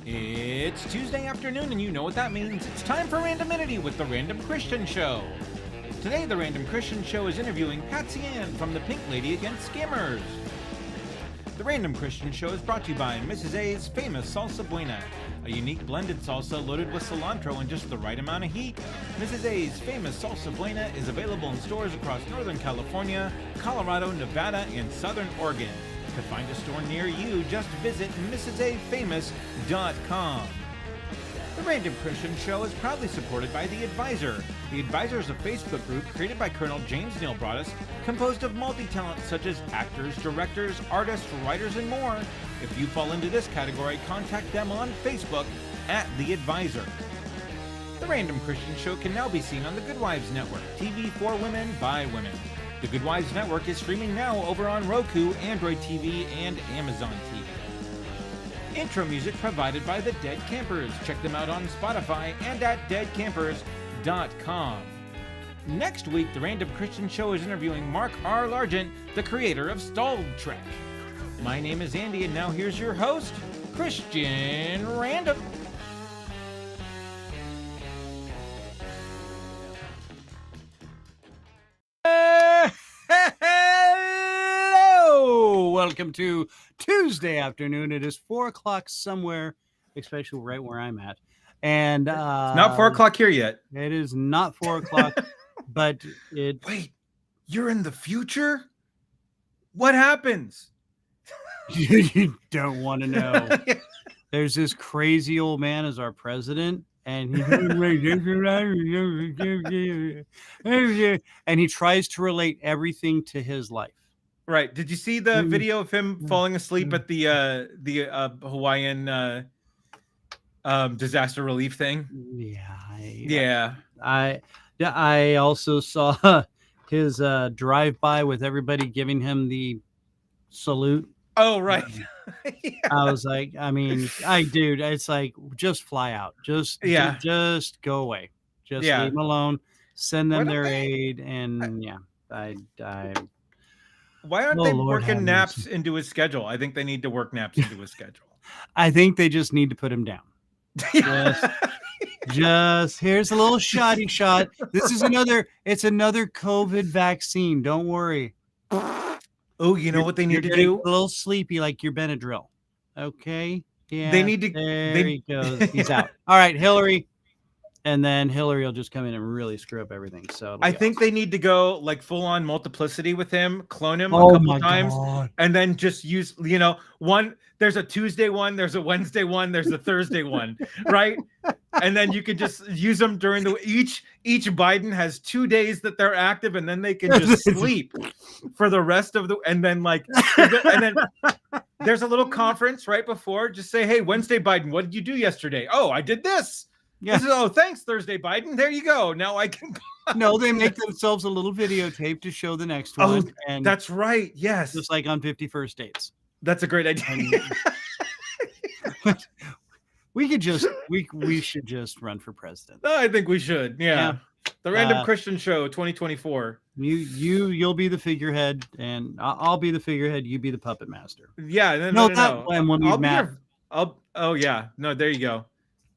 It's Tuesday afternoon, and you know what that means. It's time for Randominity with the Random Kristian Show. Today, the Random Kristian Show is interviewing Patsy Ann from the Pink Lady Against Scammers. The Random Kristian Show is brought to you by Mrs. A's famous Salsa Buena, a unique blended salsa loaded with cilantro and just the right amount of heat. Mrs. A's famous Salsa Buena is available in stores across Northern California, Colorado, Nevada, and Southern Oregon. To find a store near you, just visit mrsafamous.com. The Random Kristian Show is proudly supported by The Advisor. The Advisor is a Facebook group created by Colonel James Neil Broaddus, composed of multi-talents such as actors, directors, artists, writers, and more. If you fall into this category, contact them on Facebook at The Advisor. The Random Kristian Show can now be seen on the Good Wives Network, TV for women by women. The Good Wives Network is streaming now over on Roku, Android TV, and Amazon TV. Intro music provided by the Dead Campers. Check them out on Spotify and at deadcampers.com. Next week, the Random Kristian Show is interviewing Mark R. Largent, the creator of Stalled Trek. My name is Andy, and now here's your host, Kristian Random. Hello! Welcome to Tuesday afternoon. It is 4 o'clock somewhere, especially right where I'm at. And It's not 4 o'clock here yet. It is not 4 o'clock, but it. Wait, you're in the future? What happens? You don't want to know. There's this crazy old man as our president, and he tries to relate everything to his life. Right. Did you see the video of him falling asleep at the Hawaiian disaster relief thing? Yeah. I also saw his drive-by with everybody giving him the salute. Oh, right. Yeah. I was like, dude, it's like, just fly out. Just go away. Just leave them alone. Send them their aid. And why aren't they working naps into his schedule? I think they need to work naps into his schedule. I think they just need to put him down. Just here's a little shotty shot. This is another COVID vaccine. Don't worry. Oh, you know what they need to do? A little sleepy like your Benadryl. Okay. Yeah. They need to. There he goes. He's out. All right, Hillary. And then Hillary will just come in and really screw up everything. So I think they need to go like full on multiplicity with him, clone him a couple times, and then just use, one. There's a Tuesday one, there's a Wednesday one, there's a Thursday one, right? And then you could just use them during each Biden has 2 days that they're active, and then they can just sleep for the rest of and then there's a little conference right before. Just say, hey, Wednesday Biden, what did you do yesterday? Oh, I did this. Yeah. Oh, thanks, Thursday Biden. There you go. Now I can. No, they make themselves a little videotape to show the next one. Oh, and that's right. Yes, just like on 51st Dates. That's a great idea. We should just run for president. I think we should. Yeah. The Random Kristian Show 2024. You'll be the figurehead, and I'll be the figurehead. You be the puppet master. Yeah. No. No, there you go.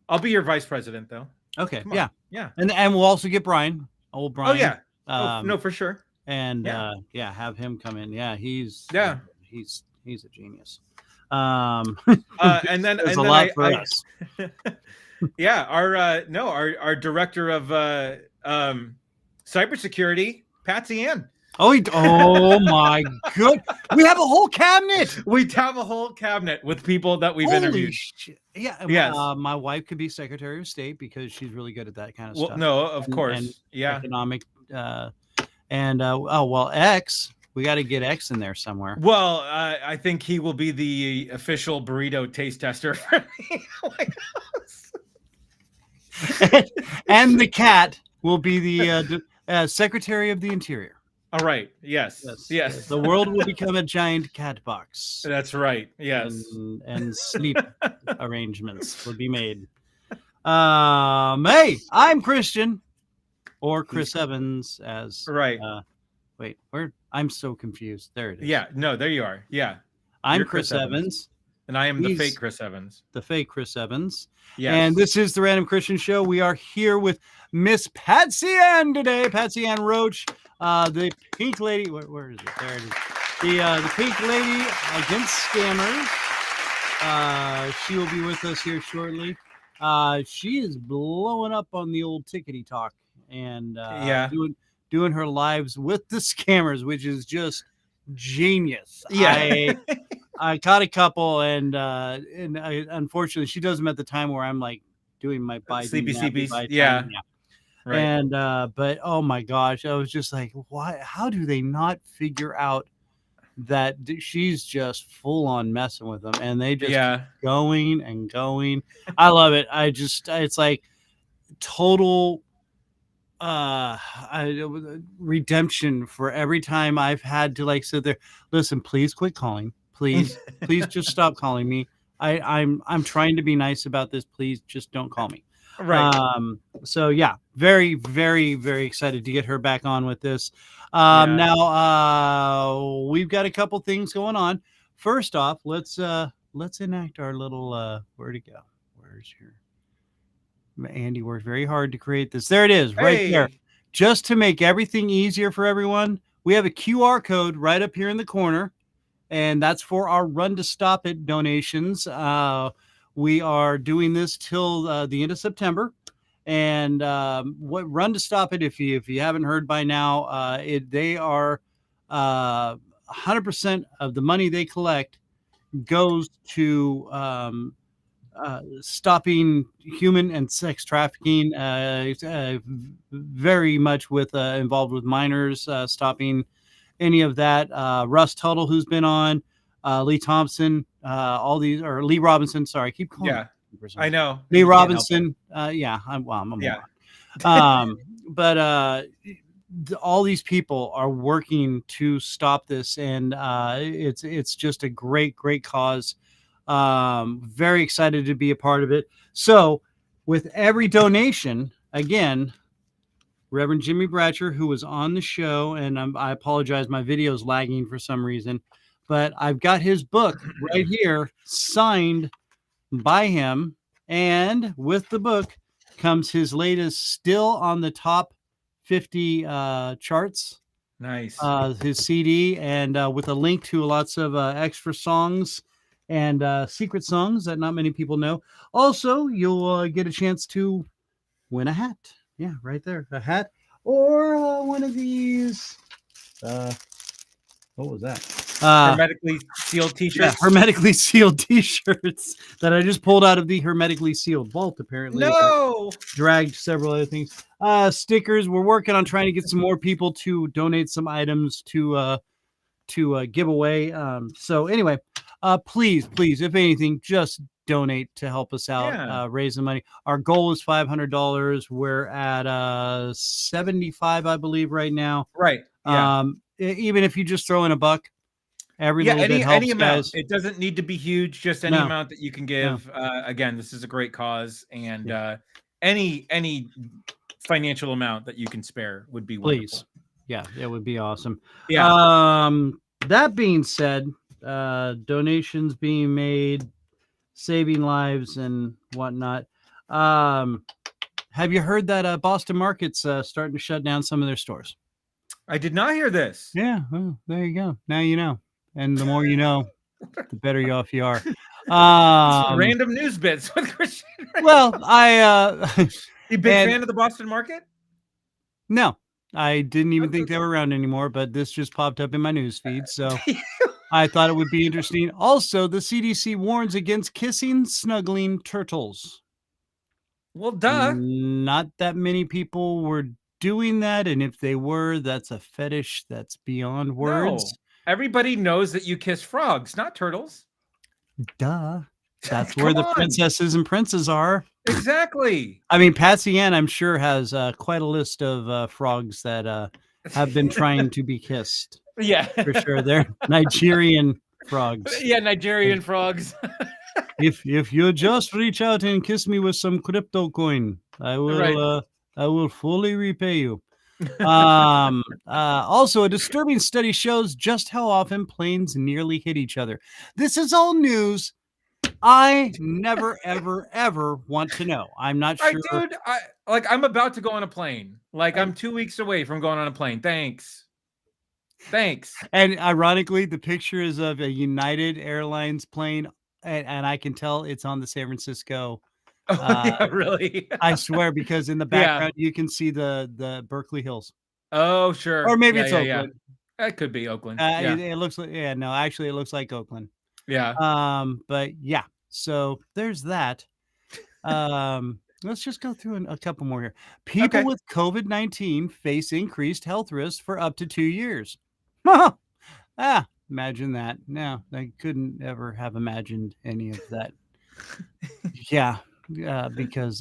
I'll be your vice president, though. Okay. Yeah. And we'll also get Brian. Old Brian. Oh yeah. No, for sure. And have him come in. Yeah, he's a genius. And then there's a lot for us. Yeah, our director of cybersecurity, Patsy Ann. Oh my good! We have a whole cabinet. We have a whole cabinet with people that we've interviewed. Yeah. Yes. My wife could be Secretary of State because she's really good at that kind of stuff. No, of course. And economic. X. We got to get X in there somewhere. Well, I think he will be the official burrito taste tester for the White House. And the cat will be the Secretary of the Interior. All right. Yes. The world will become a giant cat box. That's right. Yes. And sleep arrangements will be made. Hey, I'm Kristian, or Chris Evans, as right. I'm so confused. There it is. Yeah. No, there you are. Yeah. I'm Chris Evans. And I am the fake Chris Evans. The fake Chris Evans. Yes. And this is the Random Christian Show. We are here with Miss Patsy Ann today. Patsy Ann Roach, the pink lady. Where is it? There it is. The pink lady against scammers. She will be with us here shortly. She is blowing up on the old tickety talk and doing her lives with the scammers, which is just genius. Yeah. I caught a couple, and unfortunately, she does them at the time where I'm like doing my sleepy. Yeah. Right. And but oh my gosh, I was just like, why? How do they not figure out that she's just full on messing with them, and they just keep going and going? I love it. It's like total redemption for every time I've had to like sit there. Listen, please quit calling. Please just stop calling me. I'm trying to be nice about this. Please just don't call me. Right. So yeah, very, very, very excited to get her back on with this. Now we've got a couple things going on. First off, let's enact our little where'd it go? Where's your Andy worked very hard to create this. There it is, right there. Just to make everything easier for everyone, we have a QR code right up here in the corner. And that's for our Run to Stop It donations. We are doing this till the end of September. And what Run to Stop It, if you haven't heard by now, they are 100% of the money they collect goes to stopping human and sex trafficking. Very much involved with minors, stopping any of that. Russ Tuttle, who's been on, Lee Thompson, Lee Robinson. Sorry, I keep calling. Yeah, I know. Lee Robinson. I'm a moron. But all these people are working to stop this, and it's just a great cause. Very excited to be a part of it. So, with every donation, again, Reverend Jimmy Bratcher, who was on the show, and I apologize, my video is lagging for some reason, but I've got his book right here, signed by him, and with the book comes his latest, still on the top 50 charts. Nice. His CD, and with a link to lots of extra songs and secret songs that not many people know. Also, you'll get a chance to win a hat. Yeah, right there. A hat or one of these. What was that? Hermetically sealed t-shirts. Yeah, hermetically sealed t-shirts that I just pulled out of the hermetically sealed vault, apparently. No! Dragged several other things. Stickers. We're working on trying to get some more people to donate some items to give away. So anyway, please, if anything, just donate to help us out, raise the money. Our goal is $500. We're at 75, I believe, right now. Right. Yeah. Even if you just throw in $1, every little bit helps, any amount. guys. It doesn't need to be huge. Just any amount that you can give. Again, this is a great cause, and any financial amount that you can spare would be wonderful. Yeah, it would be awesome. Yeah. That being said, donations being made, saving lives and whatnot. Have you heard that Boston Market's starting to shut down some of their stores? I did not hear this. Yeah, well, there you go. Now you know. And the more you know, the better off you are. Random news bits with Kristian. Well, You big fan of the Boston Market? No, I didn't even think they were around anymore, but this just popped up in my news feed, so I thought it would be interesting. Also, the CDC warns against kissing, snuggling turtles. Well, duh. Not that many people were doing that, and if they were, that's a fetish that's beyond words. No. Everybody knows that you kiss frogs, not turtles. Duh. That's where the princesses and princes are. Exactly. I mean, Patsy Ann, I'm sure, has quite a list of frogs that have been trying to be kissed. Yeah. For sure. They're Nigerian frogs. Yeah, Nigerian frogs. If you just reach out and kiss me with some crypto coin, I will fully repay you. Also, a disturbing study shows just how often planes nearly hit each other. This is all news I never, ever, ever want to know. I'm not sure. Dude, I'm about to go on a plane. Like, I'm 2 weeks away from going on a plane. Thanks. And ironically, the picture is of a United Airlines plane, and I can tell it's on the San Francisco. Oh, yeah, really? I swear, because in the background you can see the Berkeley Hills. Oh, sure. Or maybe it's Oakland. That could be Oakland. It looks like, no, actually it looks like Oakland. Yeah. But yeah, so there's that. Let's just go through a couple more here. People with COVID-19 face increased health risks for up to 2 years. Imagine that. No, I couldn't ever have imagined any of that. Yeah, because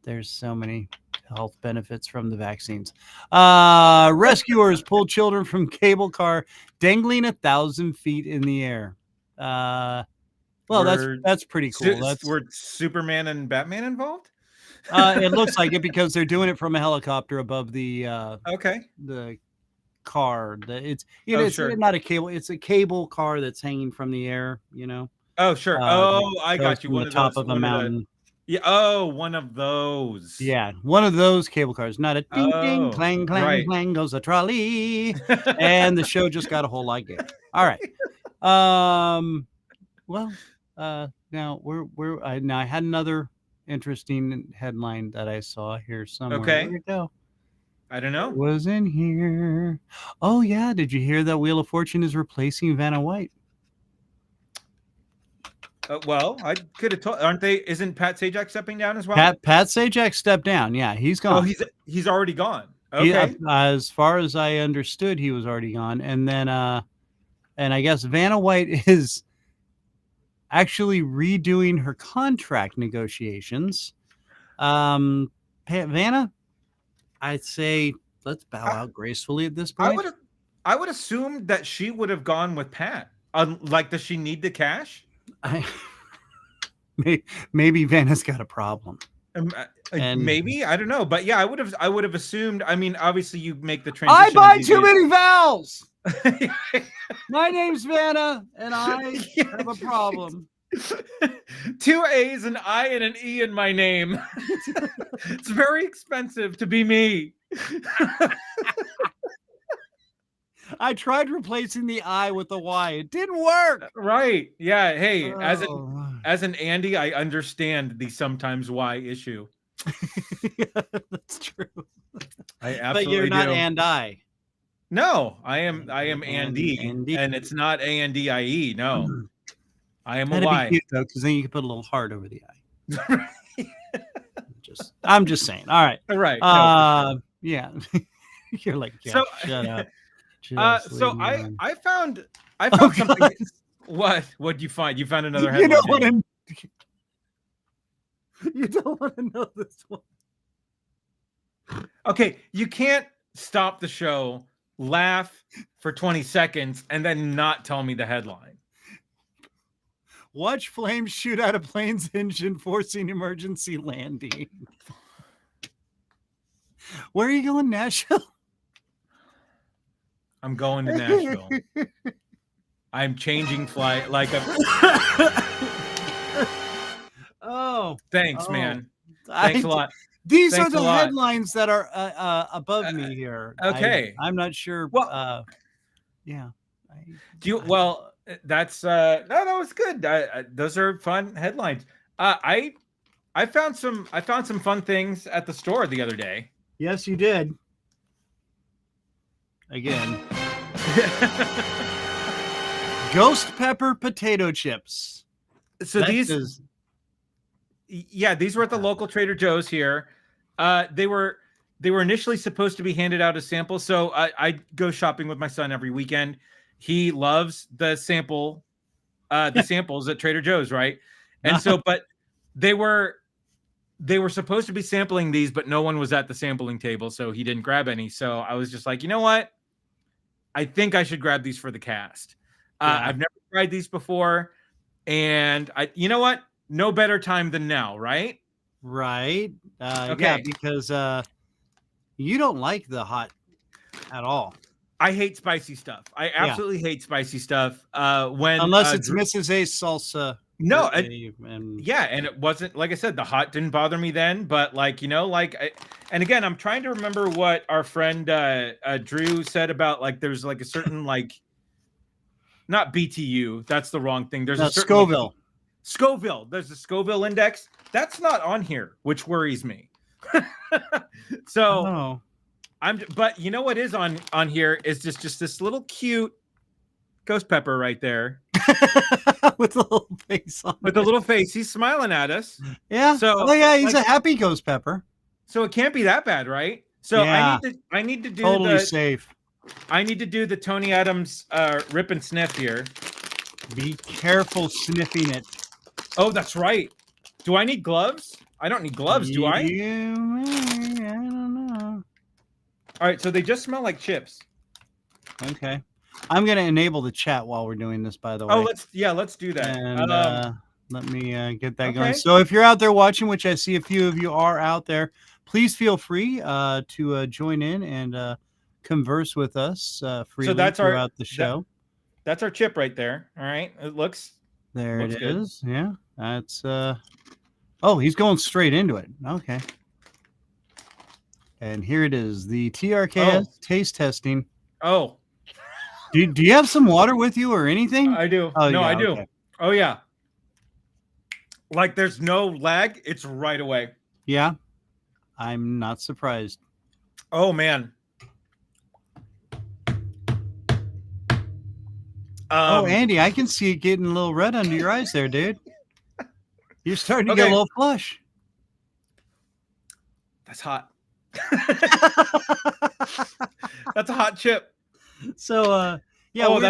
there's so many health benefits from the vaccines. Rescuers pull children from cable car dangling 1,000 feet in the air. Well, that's pretty cool. Were Superman and Batman involved? It looks like it, because they're doing it from a helicopter above the the car. It's not a cable, it's a cable car that's hanging from the air, Oh, sure. I got you. One of top of a mountain. Yeah. One of those. Yeah, one of those cable cars. Not a ding ding clang clang clang goes a trolley, and the show just got a whole lot gay. All right. Well, now I had another interesting headline that I saw here somewhere. Okay. Where'd it go? I don't know. It was in here. Oh yeah, did you hear that Wheel of Fortune is replacing Vanna White? Well, I could have told. Aren't they? Isn't Pat Sajak stepping down as well? Pat Sajak stepped down. Yeah, he's gone. Oh, he's already gone. Okay. As far as I understood, he was already gone. And then, and I guess Vanna White is actually redoing her contract negotiations. Vanna, I'd say let's bow out gracefully at this point. I would assume that she would have gone with Pat. Does she need the cash? Maybe Vanna's got a problem. Maybe, I don't know, but yeah, I would have assumed. I mean, obviously, you make the transition. I buy too many vowels. My name's Vanna, and I have a problem. 2 A's, an I, and an E in my name. It's very expensive to be me. I tried replacing the I with the Y. It didn't work. Right. Yeah. Hey, as an Andy, I understand the sometimes Y issue. Yeah, that's true. I absolutely But you're not do. and I. No, I am Andy, and it's not ANDIE. No, I am a Y. Be cute, though, because then you can put a little heart over the I. I'm just saying. All right. All right. Yeah. You're like, so, shut up. So I found something. God. What'd you find? You found another headline. You don't want to know this one. Okay, you can't stop the show, laugh for 20 seconds, and then not tell me the headline. Watch flames shoot out a plane's engine, forcing emergency landing. Where are you going, Nashville? I'm going to Nashville. I'm changing flight like a. Oh, thanks, man. Thanks a lot. These are the headlines that are above me here. Okay, I'm not sure. Well, yeah. That's no, it's good. Those are fun headlines. I found some fun things at the store the other day. Yes, you did. Again. Ghost pepper potato chips. So these were at the local Trader Joe's here. They were initially supposed to be handed out as samples. So I go shopping with my son every weekend. He loves the samples at Trader Joe's, right? And so, but they were supposed to be sampling these, but no one was at the sampling table, so he didn't grab any. So I was just like, you know what? I think I should grab these for the cast. I've never tried these before, and you know what? No better time than now, right? Right. Okay. Yeah, because you don't like the hot at all. I hate spicy stuff. I absolutely hate spicy stuff. Unless it's Mrs. A's salsa, No, and yeah, and it wasn't, like I said, the hot didn't bother me then, but like, and again, I'm trying to remember what our friend Drew said about like there's like a certain like not BTU, that's the wrong thing. There's a certain Scoville. Scoville. There's the Scoville index. That's not on here, which worries me. So but you know what is on here is just this little cute ghost pepper right there. With a little face on with a little face. He's smiling at us. Yeah. So yeah, he's a happy ghost pepper. So it can't be that bad, right? So yeah. I need to do totally safe. I need to do the Tony Adams rip and sniff here. Be careful sniffing it. Oh, that's right. Do I need gloves? I don't need gloves, do I? I don't know. All right, so they just smell like chips. Okay. I'm going to enable the chat while we're doing this, by the way. Oh, let's do that. And let me get that going. So if you're out there watching, which I see a few of you are out there, please feel free to join in and converse with us freely throughout the show. That's our chip right there. All right. It looks good. Is. Yeah. That's oh, he's going straight into it. Okay. And here it is, the TRKS taste testing. Oh. Do you have some water with you or anything? I do. Oh, no, yeah, I do. Okay. Oh, yeah. Like there's no lag. It's right away. Yeah. I'm not surprised. Oh, man. Oh, Andy, I can see it getting a little red under your eyes there, dude. You're starting to get a little flush. That's hot. That's a hot chip. So, yeah, we're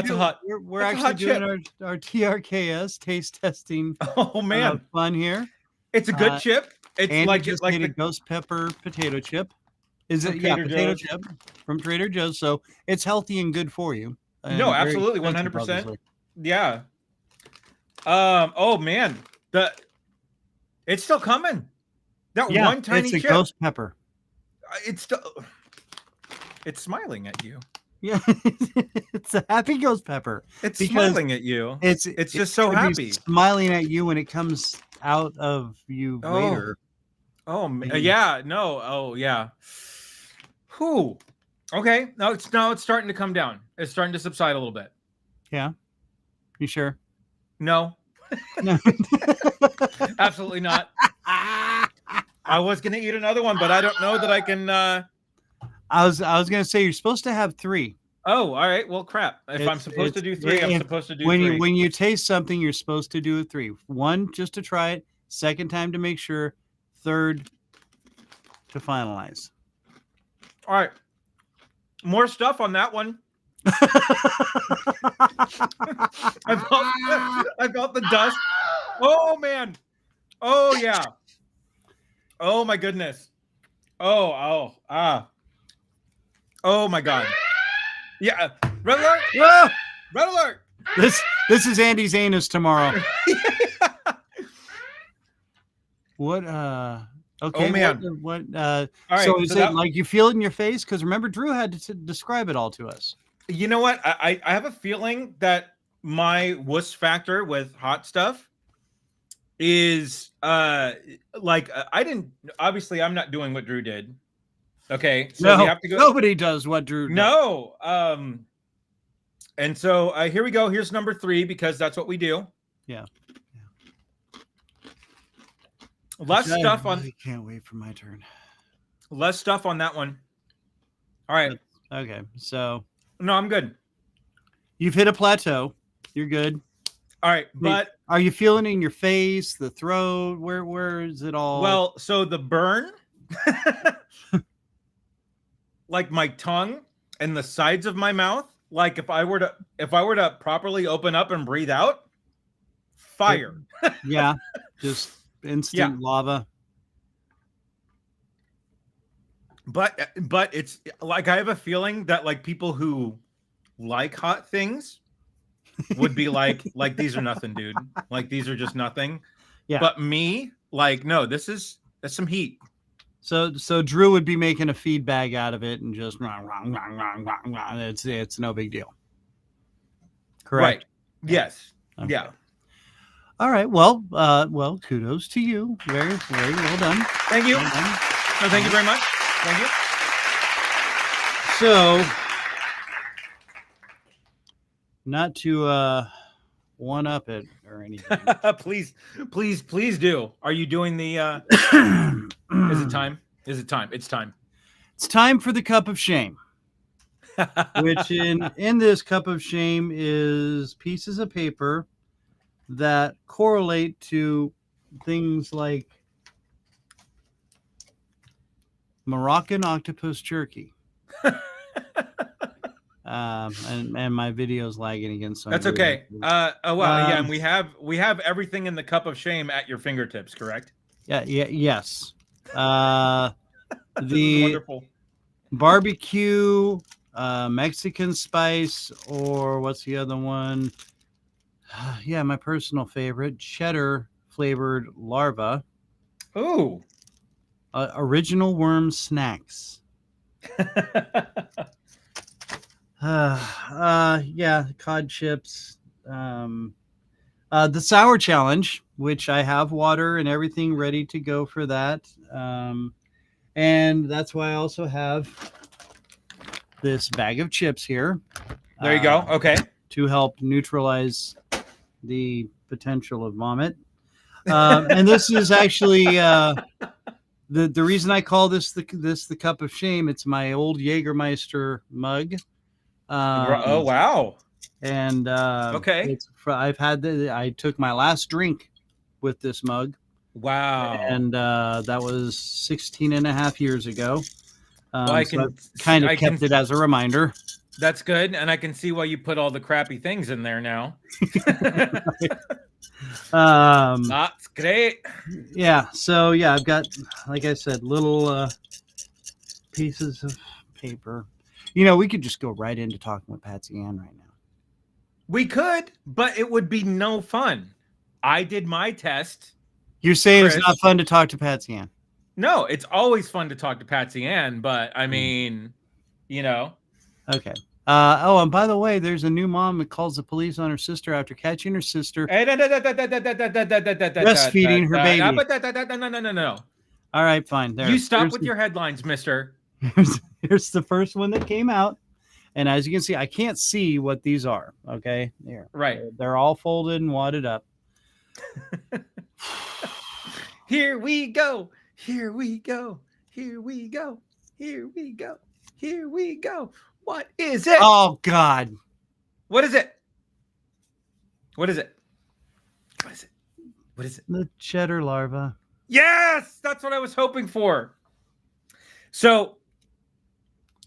actually doing our TRKS taste testing. Oh man, fun here. It's a good chip. It's Andy like just made a ghost pepper potato chip. Is it? Yeah, potato chip from Trader Joe's. So it's healthy and good for you. No, absolutely, 100%. Yeah. Oh man, it's still coming. That one tiny chip. It's a ghost pepper. It's smiling at you. Yeah, it's a happy ghost pepper. It's smiling at you. It's just so happy. Smiling at you when it comes out of you later. Oh yeah, no. Oh yeah. Whew. Okay. Now it's starting to come down. It's starting to subside a little bit. Yeah. You sure? No. No. Absolutely not. I was gonna eat another one, but I don't know that I can. I was gonna say you're supposed to have 3. Oh, all right. Well, crap. If I'm supposed to do 3, I'm supposed to do 3. When you taste something, you're supposed to do 3. 1 just to try it. 2nd time to make sure. 3rd to finalize. All right. More stuff on that one. I felt the dust. Oh man. Oh yeah. Oh my goodness. Oh my God. Yeah. Red alert. Whoa! Red alert. This is Andy's anus tomorrow. What okay. Oh man. What all right, so is it like you feel it in your face? Because remember, Drew had to describe it all to us. You know what? I have a feeling that my wuss factor with hot stuff is like obviously I'm not doing what Drew did. Okay, so we have to go. Nobody does what Drew did. No. And so here we go. Here's number 3 because that's what we do. Yeah. Less stuff on. I can't wait for my turn. Less stuff on that one. All right. Okay. So. No, I'm good. You've hit a plateau. You're good. All right, but are you feeling it in your face, the throat? Where is it all? Well, so the burn, like my tongue and the sides of my mouth, like if I were to properly open up and breathe out, fire. Yeah, just instant lava. But it's like I have a feeling that like people who like hot things would be like these are nothing, dude. Like these are just nothing. Yeah. But me, like, no, that's some heat. So Drew would be making a feed bag out of it and just it's no big deal. Correct. Right. Yes. Okay. Yeah. All right. Well, kudos to you. Very, very well done. Thank you. Well done. No, thank you very much. Thank you. So, not to one up it or anything. please do. Are you doing the is it time? Is it time? It's time. It's time for the cup of shame. Which in this cup of shame is pieces of paper that correlate to things like Moroccan octopus jerky. And my video's lagging again. So that's okay. Yeah, and we have everything in the cup of shame at your fingertips, correct? Yes. The wonderful barbecue, Mexican spice, or what's the other one? Yeah, my personal favorite, cheddar flavored larva. Ooh. Original worm snacks. Yeah, cod chips. The sour challenge, which I have water and everything ready to go for that. And that's why I also have this bag of chips here. There you go. Okay. To help neutralize the potential of vomit. And this is actually the reason I call this the cup of shame. It's my old Jägermeister mug. Oh wow! And okay, I took my last drink with this mug. Wow! And that was 16 and a half years ago. Well, I kept it as a reminder. That's good, and I can see why you put all the crappy things in there now. That's great. Yeah. So yeah, I've got, like I said, little pieces of paper. You know, we could just go right into talking with Patsy Ann right now. We could, but it would be no fun. I did my test. You're saying Chris, it's not fun to talk to Patsy Ann? No, it's always fun to talk to Patsy Ann, but I mean, you know. Okay. And by the way, there's a new mom that calls the police on her sister after catching her sister breastfeeding her baby. No. All right, fine. You stop with your headlines, mister. Here's the first one that came out. And as you can see, I can't see what these are. Okay. There. Right. They're all folded and wadded up. Here we go. Here we go. Here we go. Here we go. Here we go. What is it? Oh, God. What is it? What is it? What is it? What is it? The cheddar larva. Yes! That's what I was hoping for. So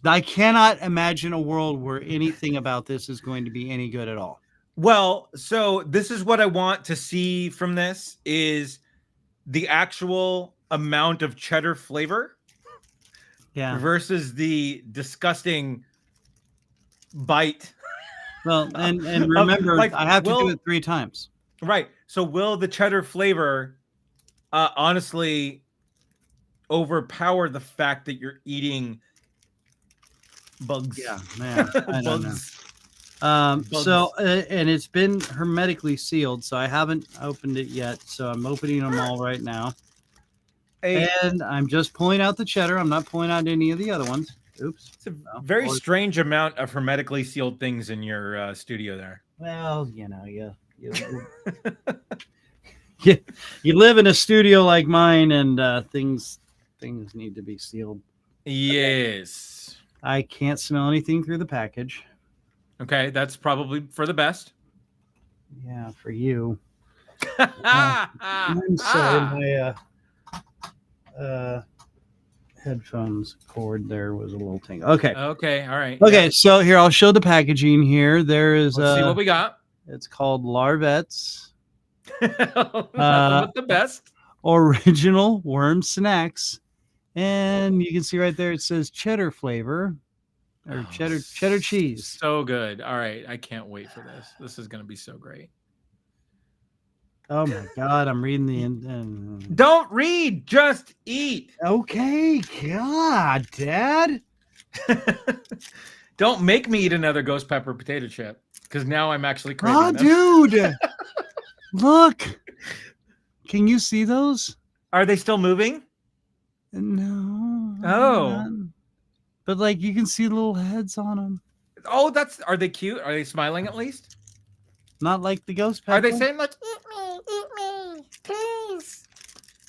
I cannot imagine a world where anything about this is going to be any good at all. Well, so this is what I want to see from this is the actual amount of cheddar flavor versus the disgusting bite. Well, and remember, I have to do it 3 times. Right. So will the cheddar flavor honestly overpower the fact that you're eating bugs? Yeah, man. I don't know. So and it's been hermetically sealed, so I haven't opened it yet. So I'm opening them all right now. And I'm just pulling out the cheddar. I'm not pulling out any of the other ones. Oops. It's a very strange amount of hermetically sealed things in your studio there. Well, you know, you live in a studio like mine, and things need to be sealed. Yes. I can't smell anything through the package. Okay, that's probably for the best. Yeah, for you. I'm sorry, my headphones cord there was a little tingle. Okay. Okay. All right. Okay. Yeah. So here, I'll show the packaging here. There is Let's see what we got. It's called Larvettes. The best. Original worm snacks. And you can see right there, it says cheddar flavor or cheddar cheese. So good. All right. I can't wait for this. This is going to be so great. Oh my God, I'm reading the Don't read, just eat. Okay, God, Dad. Don't make me eat another ghost pepper potato chip because now I'm actually craving dude. Look. Can you see those? Are they still moving? No. Oh. But like you can see little heads on them. Oh, are they cute? Are they smiling at least? Not like the ghost pepper. Are they saying like, eat me, please?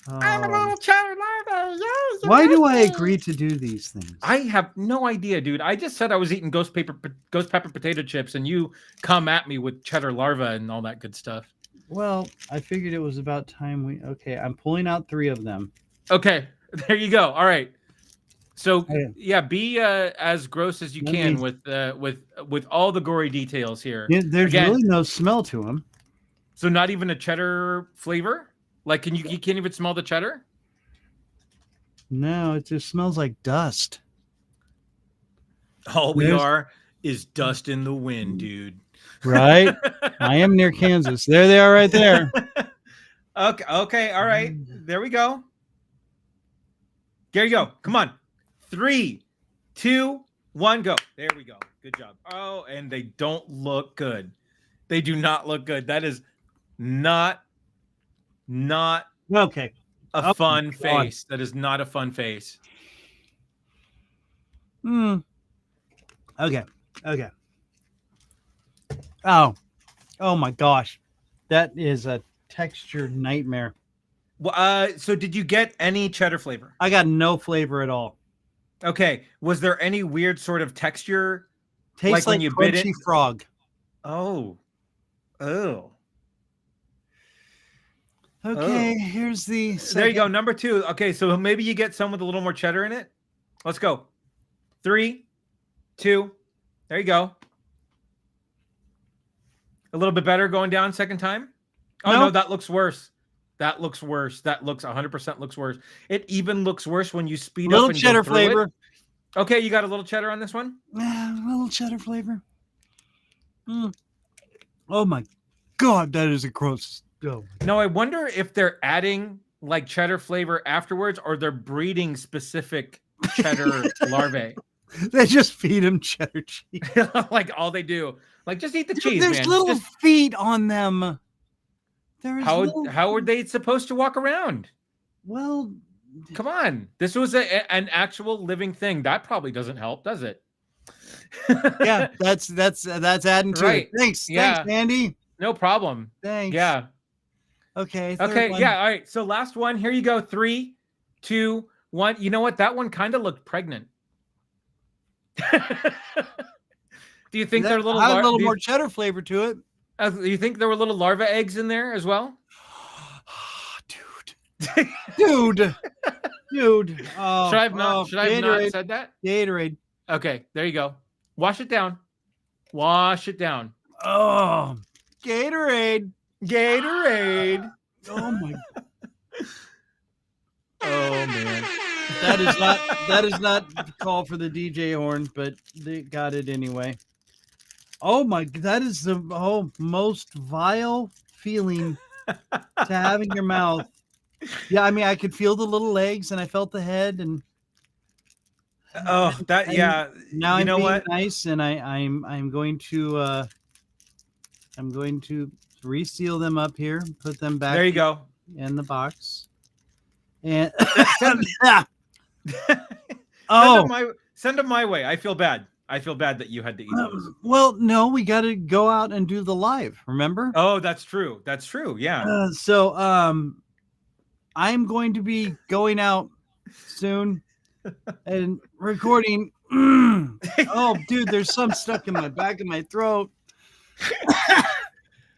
I'm a little cheddar larva. Yeah, why do I agree to do these things? I have no idea, dude. I just said I was eating ghost pepper potato chips, and you come at me with cheddar larva and all that good stuff. Well, I figured it was about time okay, I'm pulling out 3 of them. Okay, there you go. All right. So yeah, be as gross as you can with all the gory details here. Yeah, there's really no smell to them. So not even a cheddar flavor? Like you can't even smell the cheddar? No, it just smells like dust. All we are is dust in the wind, dude. Right? I am near Kansas. There they are right there. Okay, all right. There we go. There you go. Come on. 3, 2, 1, go. There we go. Good job. Oh, and they don't look good. They do not look good. That is not okay. A fun face. That is not a fun face. Okay. Oh my gosh. That is a texture nightmare. Well, so did you get any cheddar flavor? I got no flavor at all. Okay. Was there any weird sort of texture? Tastes like when you bit it? Frog. Oh. Okay, here's the second. There you go, number 2. Okay, so maybe you get some with a little more cheddar in it. Let's go. 3, 2. There you go. A little bit better going down second time. Oh no, that looks worse. That looks worse. That looks 100% looks worse. It even looks worse when you speed up and cheddar go through flavor. It. Okay, you got a little cheddar on this one? A little cheddar flavor. Oh my God, that is a gross. Oh. No, I wonder if they're adding like cheddar flavor afterwards, or they're breeding specific cheddar larvae. They just feed him cheddar cheese. Like all they do. Like just eat the cheese, There's man. little feet on them. How were they supposed to walk around? Well, come on. This was an actual living thing. That probably doesn't help, does it? Yeah, that's adding to it. Thanks, Andy. No problem. Thanks. Yeah. Okay. Okay. One. Yeah. All right. So last one. Here you go. 3, 2, 1. You know what? That one kind of looked pregnant. Do you think they're little? Had a little more cheddar flavor to it. Do you think there were little larva eggs in there as well? Dude. Oh, should I have not said that? Gatorade. Okay. There you go. Wash it down. Oh, Gatorade. Oh my. Oh man. That is not the call for the DJ horn, but they got it anyway. Oh my, that is the most vile feeling to have in your mouth. Yeah, I mean, I could feel the little legs and I felt the head and now you know what? Nice, and I'm going to reseal them up here, put them back. There you go. In the box. And send them my way. I feel bad that you had to eat those. Well, no, we got to go out and do the live. Remember? Oh, that's true. Yeah. So I'm going to be going out soon and recording. Oh, dude, there's some stuck in my back of my throat.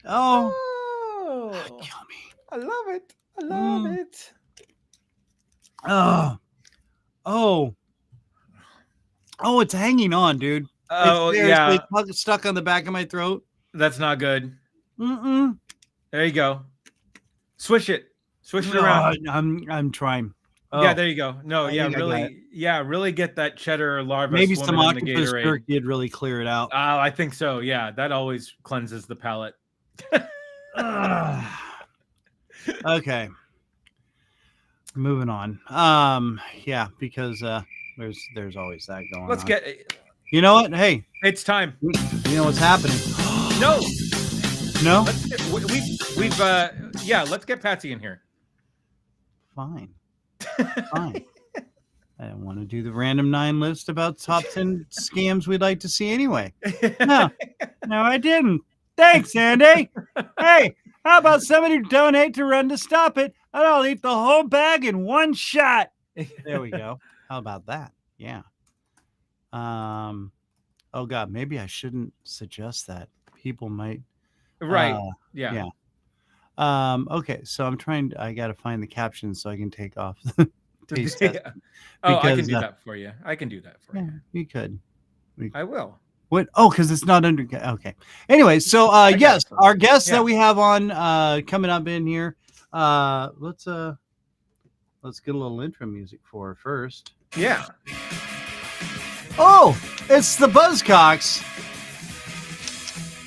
Oh, kill me. I love it. Oh, it's hanging on, dude. Oh, yeah. It's stuck on the back of my throat. That's not good. There you go. Swish it around. I'm trying. Oh. Yeah, there you go. No, really get that cheddar larva. Maybe some octopus jerky would really clear it out. Oh, I think so. Yeah, that always cleanses the palate. Okay. Moving on. Yeah, because there's always that going on. You know what? Hey, it's time. You know what's happening? No. No. Let's get Patsy in here. fine. Fine. I don't want to do the random 9 list about top 10 scams we'd like to see anyway. No, I didn't. Thanks, Andy. Hey, how about somebody donate to Run to Stop It, and I'll eat the whole bag in one shot. There we go. How about that? Yeah. Oh God, maybe I shouldn't suggest that. People might. Right. Yeah. Okay, so I got to find the captions so I can take off. Taste Yeah. test. Oh, I can Because, do that for you. I can do that for Yeah, you. you could. I will. What? Oh, because it's not under. Okay. Anyway, so yes, our guest that we have on coming up in here. Let's get a little intro music for her first. Yeah. Oh, it's the Buzzcocks.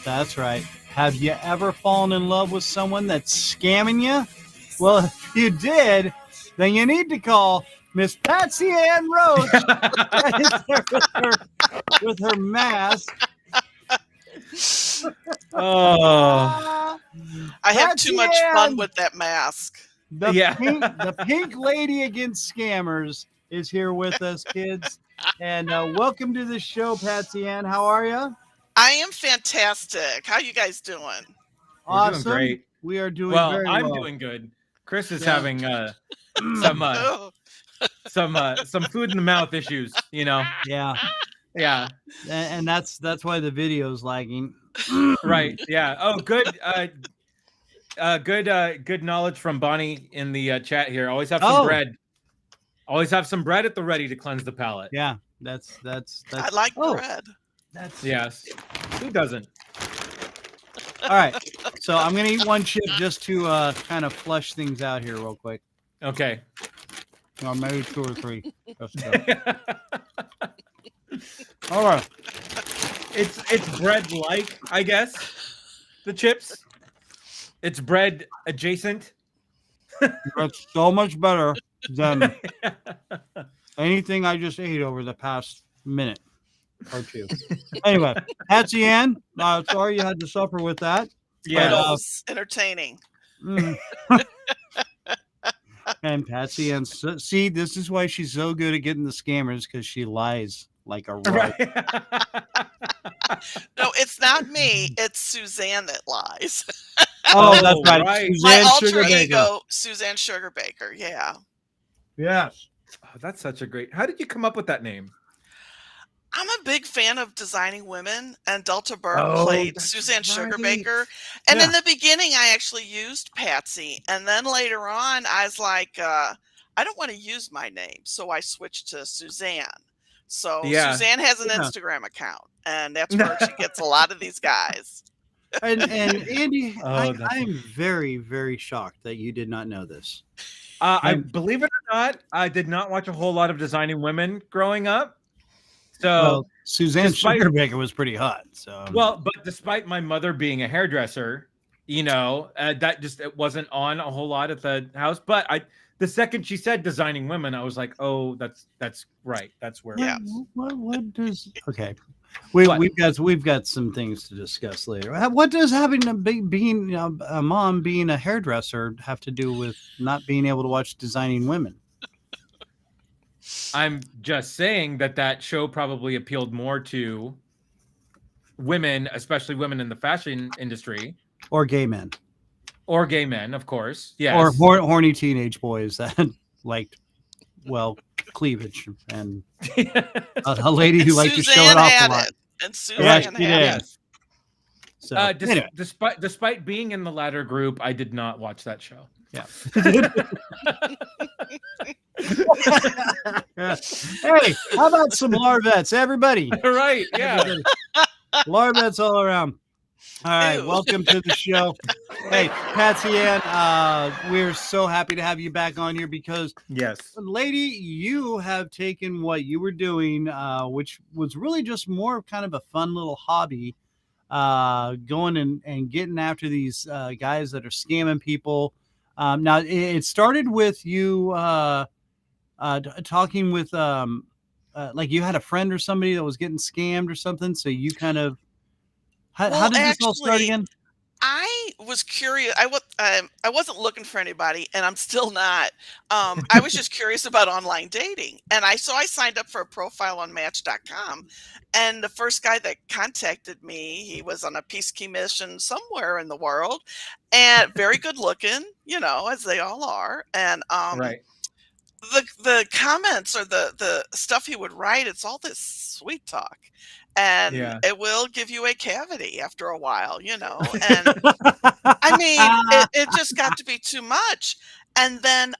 That's right. Have you ever fallen in love with someone that's scamming you? Well, if you did, then you need to call Miss Patsy Ann Roach with her mask. Oh, I have too much fun Ann, with that mask. the pink lady against scammers is here with us, kids. And welcome to the show, Patsy Ann. How are you? I am fantastic. How you guys doing? Awesome. Doing great. We are doing well, very I'm well. doing good. Chris is Yeah. having some food in the mouth issues, you know. Yeah. Yeah. And that's why the video's lagging. Right. Yeah. Oh, good. Good knowledge from Bonnie in the chat here. Always have some bread. Always have some bread at the ready to cleanse the palate. Yeah, that's I like bread. Yes. Who doesn't? All right. So I'm gonna eat one chip just to kind of flush things out here real quick. Okay. Or maybe 2 or 3. Let's go. All right. It's bread like, I guess. The chips. It's bread adjacent. That's so much better than anything I just ate over the past minute or 2. Anyway, Patsy Ann, sorry you had to suffer with that. Yeah. But it was entertaining. And Patsy Ann, see, this is why she's so good at getting the scammers, because she lies like a rock. No, it's not me. It's Suzanne that lies. Oh, that's right. Right. Suzanne My alter Sugarbaker. ego, Suzanne Sugarbaker. Yeah. Yes. Oh, that's such a great. How did you come up with that name? I'm a big fan of Designing Women, and Delta Burke played Suzanne Sugarbaker. And in the beginning, I actually used Patsy. And then later on, I was like, I don't want to use my name. So I switched to Suzanne. So Suzanne has an Instagram account, and that's where she gets a lot of these guys. And Andy, I'm very, very shocked that you did not know this. I believe it or not, I did not watch a whole lot of Designing Women growing up. So Suzanne Sugarbaker was pretty hot. So but despite my mother being a hairdresser, you know, that just it wasn't on a whole lot at the house. But the second she said Designing Women, I was like, oh, that's right. That's where. Yeah. What does? Okay, we've got some things to discuss later. What does having being a mom being a hairdresser have to do with not being able to watch Designing Women? I'm just saying that show probably appealed more to women, especially women in the fashion industry, or gay men, of course. Yes. Or horny teenage boys that liked cleavage and a lady who liked to show it off a lot. And Suzanne had it. So, anyway. Despite being in the latter group, I did not watch that show. Yeah. Hey, how about some larvettes, everybody? Right. Yeah. Larvettes all around. All right. Welcome to the show. Hey, Patsy Ann, we're so happy to have you back on here because, lady, you have taken what you were doing, which was really just more of kind of a fun little hobby, going and getting after these guys that are scamming people. Now, it started with you talking with, like you had a friend or somebody that was getting scammed or something. So you kind of, how did this all start again? I was curious. I wasn't looking for anybody, and I'm still not. I was just curious about online dating, and I signed up for a profile on Match.com, and the first guy that contacted me, he was on a peacekeeping mission somewhere in the world, and very good looking, as they all are, and Right. the comments or the stuff he would write, it's all this sweet talk, and Yeah. it will give you a cavity after a while, and I mean, it just got to be too much. And then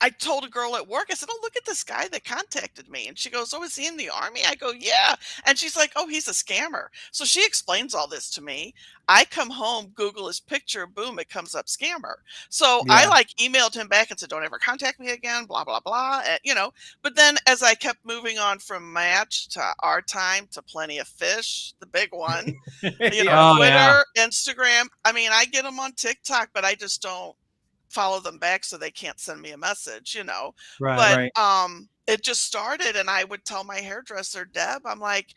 I told a girl at work, I said, "Oh, look at this guy that contacted me." And she goes, "Oh, is he in the army?" I go, "Yeah." And she's like, "Oh, he's a scammer." So she explains all this to me. I come home, Google his picture, boom, it comes up scammer. So I Yeah. emailed him back and said, "Don't ever contact me again, blah, blah, blah." And, but then as I kept moving on from Match to Our Time to Plenty of Fish, the big one, Yeah. Twitter, Instagram. I mean, I get them on TikTok, but I just don't follow them back so they can't send me a message, Right. but Right. it just started, and I would tell my hairdresser Deb, I'm like,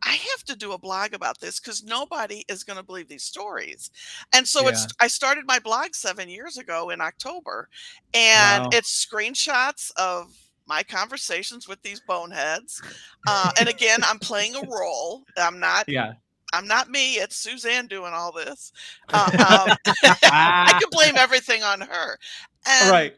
I have to do a blog about this because nobody is going to believe these stories. And so Yeah. I started my blog 7 years ago in October, and Wow. it's screenshots of my conversations with these boneheads. And again, I'm playing a role. Yeah. I'm not me. It's Suzanne doing all this. I could blame everything on her. And, Right.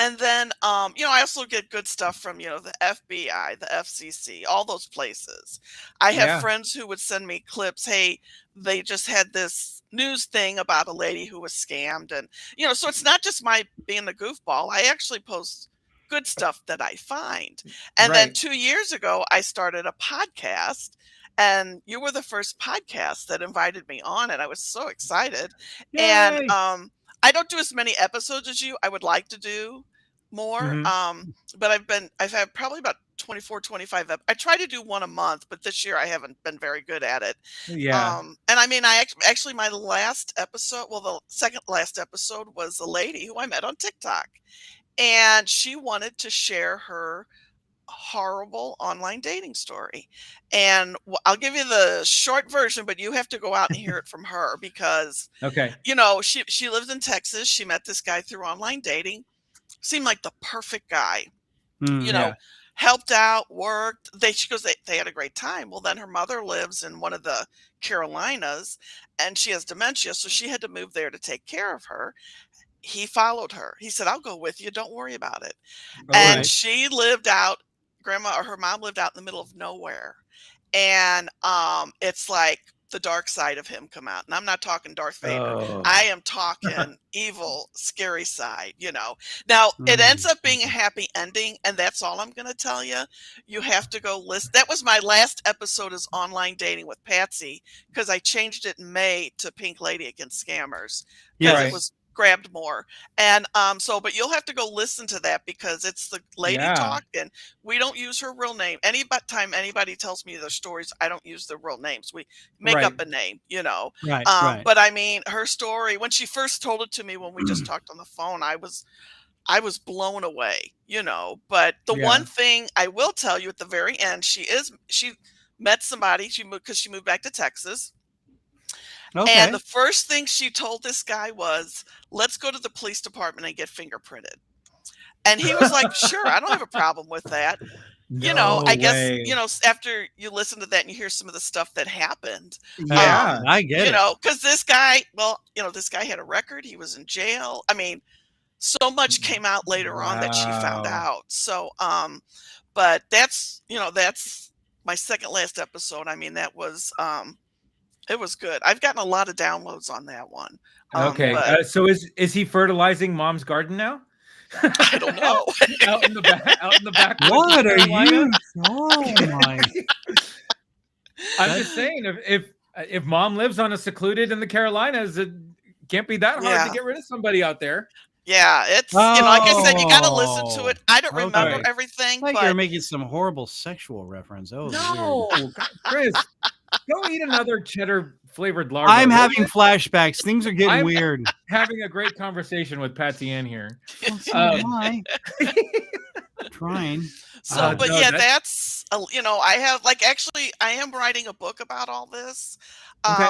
and then, I also get good stuff from, the FBI, the FCC, all those places. I have Yeah. friends who would send me clips. Hey, they just had this news thing about a lady who was scammed. And, so it's not just my being a goofball. I actually post good stuff that I find. And then Right. 2 years ago, I started a podcast. And you were the first podcast that invited me on, and I was so excited. And Yay. I don't do as many episodes as you. I would like to do more. Mhm. But I've had probably about 24, 25. I try to do one a month, but this year I haven't been very good at it. Yeah. And I mean, actually my last episode, well, the second last episode was a lady who I met on TikTok, and she wanted to share her horrible online dating story. And I'll give you the short version, but you have to go out and hear it from her because, Okay. she lives in Texas. She met this guy through online dating. Seemed like the perfect guy, Yeah. helped out, worked. She goes, they had a great time. Well, then her mother lives in one of the Carolinas and she has dementia. So she had to move there to take care of her. He followed her. He said, "I'll go with you. Don't worry about it." All And right. she lived out, grandma or her mom lived out in the middle of nowhere. And it's like the dark side of him come out. And I'm not talking Darth Vader. I Oh. am talking evil, scary side, Now, it ends up being a happy ending, and that's all I'm going to tell you. You have to go listen. That was my last episode, is Online Dating with Patsy, because I changed it in May to Pink Lady Against Scammers, because Right. it was grabbed more. And but you'll have to go listen to that because it's the lady Yeah. talk, and we don't use her real name. Time anybody tells me their stories, I don't use their real names. We make up a name, Right. Right. but I mean, her story, when she first told it to me, when we just talked on the phone, I was blown away, But the Yeah. one thing I will tell you at the very end, she met somebody. She moved because she moved back to Texas. Okay. And the first thing she told this guy was, "Let's go to the police department and get fingerprinted." And he was like, "Sure, I don't have a problem with that." No I guess, way. after you listen to that and you hear some of the stuff that happened, Yeah. I get it. because this guy, this guy had a record. He was in jail. I mean, so much came out later on that she found Wow. out. So, but that's my second last episode. I mean, that was, it was good. I've gotten a lot of downloads on that one. Okay. But So is he fertilizing mom's garden now? I don't know. Out in the back. Out in the back. What are you? Oh my! I'm just saying, if mom lives on a secluded in the Carolinas, it can't be that hard Yeah. to get rid of somebody out there. Yeah, it's like I said, you got to listen to it. I don't Okay. remember everything, Like but you're making some horrible sexual reference. Oh, No, Chris, go eat another cheddar flavored larva. I'm We're having flashbacks. Things are getting I'm- weird. having a great conversation with Patsy Ann here. Well, so am I. Trying. so, but no, yeah, that's- I have, actually, I am writing a book about all this. Okay.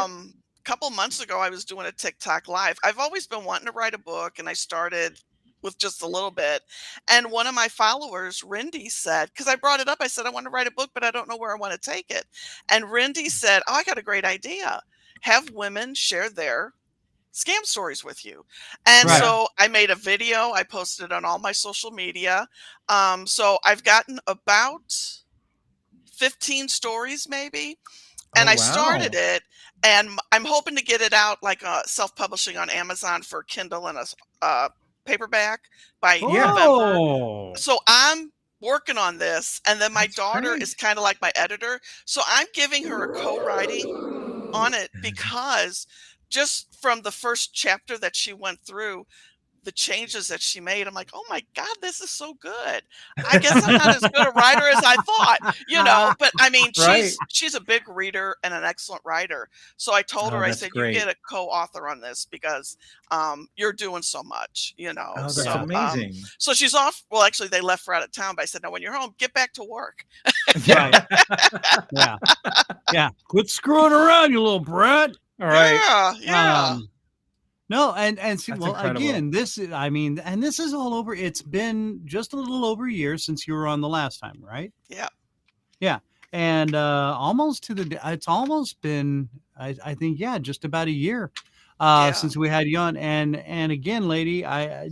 couple months ago, I was doing a TikTok live. I've always been wanting to write a book, and I started with just a little bit. And one of my followers, Rindy, said, because I brought it up, I said, I want to write a book, but I don't know where I want to take it. And Rindy said, oh, I got a great idea. Have women share their scam stories with you. And so I made a video. I posted it on all my social media. So I've gotten about 15 stories maybe. And I started it, and I'm hoping to get it out like self-publishing on Amazon for Kindle and a paperback by November. So I'm working on this, and then my daughter is kind of like my editor. So I'm giving her a co-writing on it, because just from the first chapter that she went through, the changes that she made, I'm like, oh my God, this is so good. I guess I'm not as good a writer as I thought, you know, but I mean, she's a big reader and an excellent writer. So I told her, I said, you get a co-author on this, because you're doing so much, you know. Oh, that's amazing. So she's off. Well, actually they left her out of town, but I said, no, when you're home, get back to work. Yeah. Quit screwing around, you little brat. All right. Yeah. No, and see, That's well, incredible. again, this is, I mean, and this is all over. It's been just a little over a year since you were on the last time, right? Yeah. And it's almost been, I think, just about a year since we had you on. And again, lady, I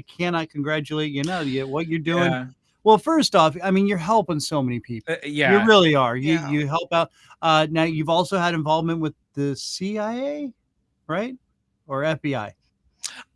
cannot congratulate you enough. What you're doing. Yeah. Well, first off, I mean, you're helping so many people. You really are. You help out. Now, you've also had involvement with the CIA, right? Or FBI?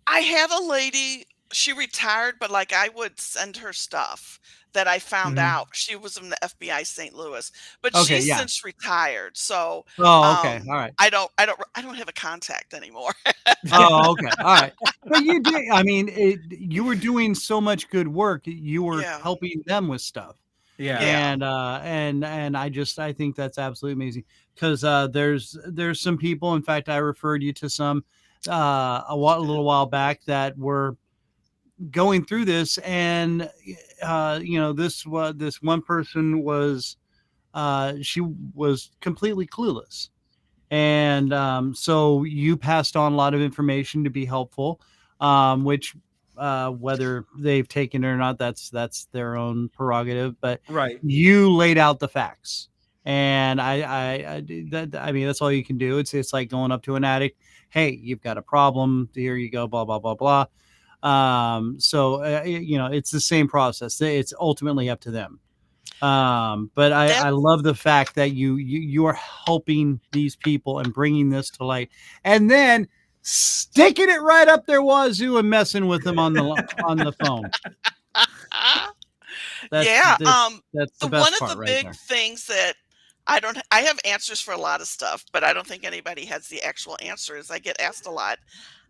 I had a lady, she retired, but like I would send her stuff that I found out. She was in the FBI St. Louis, but she's since retired. So all right. I don't have a contact anymore. Okay. All right. But you did, I mean, you were doing so much good work. You were helping them with stuff. And I think that's absolutely amazing, because there's some people, in fact, I referred you to some a little while back that were going through this, and this one person was she was completely clueless, and so you passed on a lot of information to be helpful, which whether they've taken it or not, that's their own prerogative, but you laid out the facts. And I mean, that's all you can do. It's like going up to an addict. Hey, you've got a problem. Here you go. Blah, blah, blah, blah. It's the same process. It's ultimately up to them. But I love the fact that you are helping these people and bringing this to light, and then sticking it right up their wazoo and messing with them on the phone. That's the best one of part the right big there. things that I have answers for a lot of stuff, but I don't think anybody has the actual answers. I get asked a lot,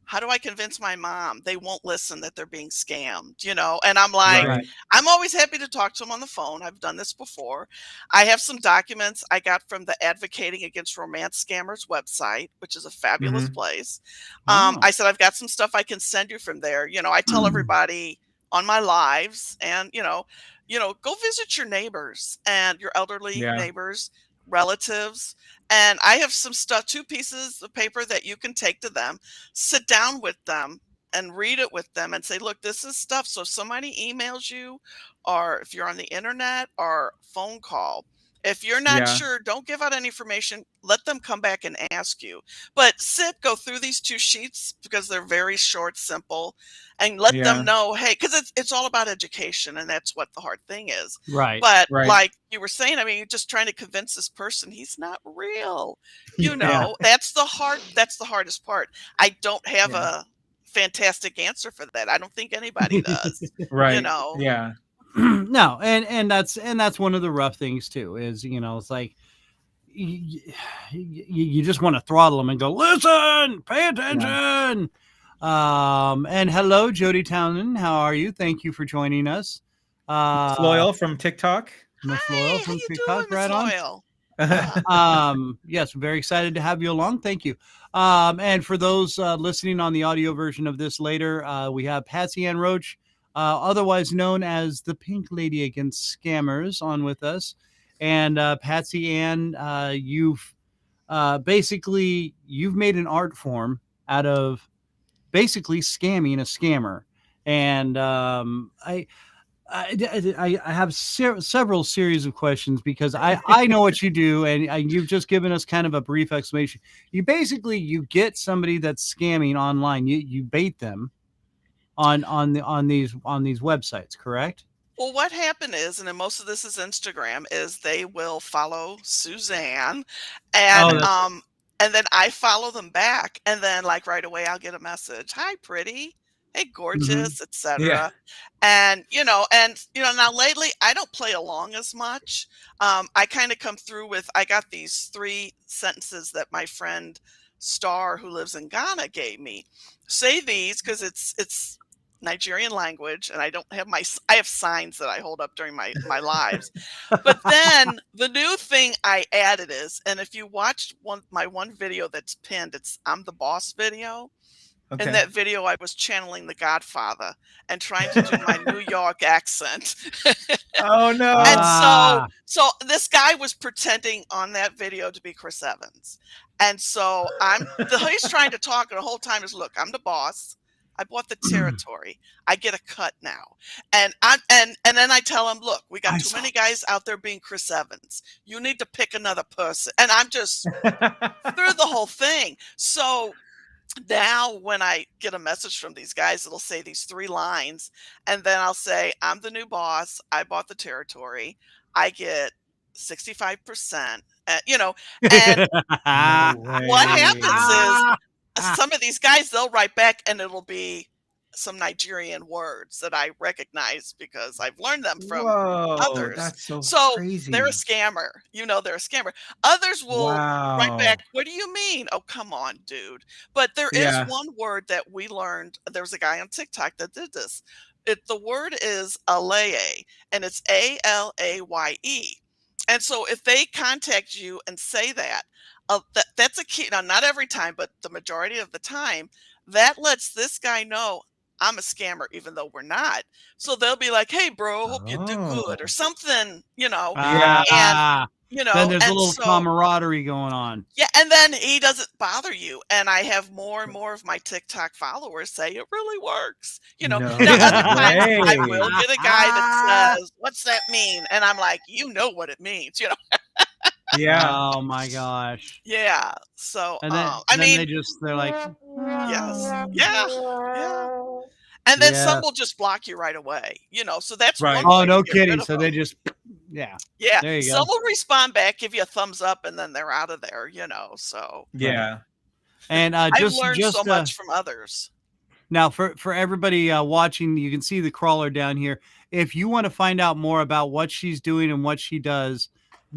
how do I convince my mom? They won't listen, that they're being scammed, you know? And I'm like, I'm always happy to talk to them on the phone. I've done this before. I have some documents I got from the Advocating Against Romance Scammers website, which is a fabulous place. I said, I've got some stuff I can send you from there. You know, I tell everybody on my lives, and, go visit your neighbors and your elderly neighbors, relatives. And I have some stuff, 2 pieces of paper that you can take to them, sit down with them and read it with them and say, look, this is stuff. So if somebody emails you, or if you're on the internet, or phone call, if you're not sure, don't give out any information. Let them come back and ask you. But go through these 2 sheets, because they're very short, simple, and let them know, hey, because it's all about education, and that's what the hard thing is. Right. But like you were saying, I mean, you're just trying to convince this person he's not real. That's the hardest part. I don't have a fantastic answer for that. I don't think anybody does. Yeah. No, and that's one of the rough things too, is it's like you just want to throttle them and go, listen, pay attention. And hello, Jody Townsend, how are you? Thank you for joining us. Miss Loyal from TikTok. Miss Loyal from TikTok, right on. Yes, very excited to have you along. Thank you. And for those listening on the audio version of this later, we have Patsy Ann Roach, otherwise known as the Pink Lady Against Scammers, on with us. And Patsy Ann, you've basically you've made an art form out of basically scamming a scammer. And I have several series of questions because I know what you do, and you've just given us kind of a brief explanation. You basically you get somebody that's scamming online. You bait them on these websites, correct? Well, what happened is, and then most of this is Instagram, is they will follow Suzanne, and Oh, that's and then I follow them back, and then like right away I'll get a message, "Hi, pretty. Hey, mhm. gorgeous," Yeah. etc. And now lately I don't play along as much. I kind of come through with I got these 3 sentences that my friend Star, who lives in Ghana, gave me. Say these because it's Nigerian language, and I don't have I have signs that I hold up during my lives. But then the new thing I added is, and if you watched my one video that's pinned, it's I'm the boss video. In Okay. that video, I was channeling The Godfather and trying to do my New York accent. Oh no. And Ah. so this guy was pretending on that video to be Chris Evans. And so he's trying to talk, and the whole time is, look, I'm the boss. I bought the territory. I get a cut now. And then I tell him, look, we got too many guys out there being Chris Evans. You need to pick another person. And I'm just through the whole thing. So now when I get a message from these guys, it'll say these 3 lines, and then I'll say, I'm the new boss. I bought the territory. I get 65%. And No what happens is way. some of these guys, they'll write back and it'll be some Nigerian words that I recognize because I've learned them from Whoa, others. that's so They're a crazy. scammer. They're a scammer. Others will write Wow. back, what do you mean? Oh, come on, dude. But there is Yeah. one word that we learned. There was a guy on TikTok that did this. The word is alaye, and it's ALAYE. And so if they contact you and say that, that's a key. Now, not every time, but the majority of the time, that lets this guy know I'm a scammer, even though we're not. So they'll be like, hey, bro, hope you do good, or Oh. something, Yeah. and, Then there's a and little so, camaraderie going on. yeah, and then he doesn't bother you. And I have more and more of my TikTok followers say it really works. No Now other times I way. will get a guy that says, what's that mean? And I'm like, you know what it means, Yeah. Oh my gosh. Yeah. So, And then I then mean, they're like, yes. Yeah. Yeah. And then some yeah. will just block you right away, so that's Right. one Oh, way no to get rid kidding. of So they them. just, yeah. Yeah. There you Some go. will respond back, give you a thumbs up, and then they're out of there, so Yeah. And I've just learned so much from others. now for everybody watching, you can see the crawler down here. If you want to find out more about what she's doing and what she does,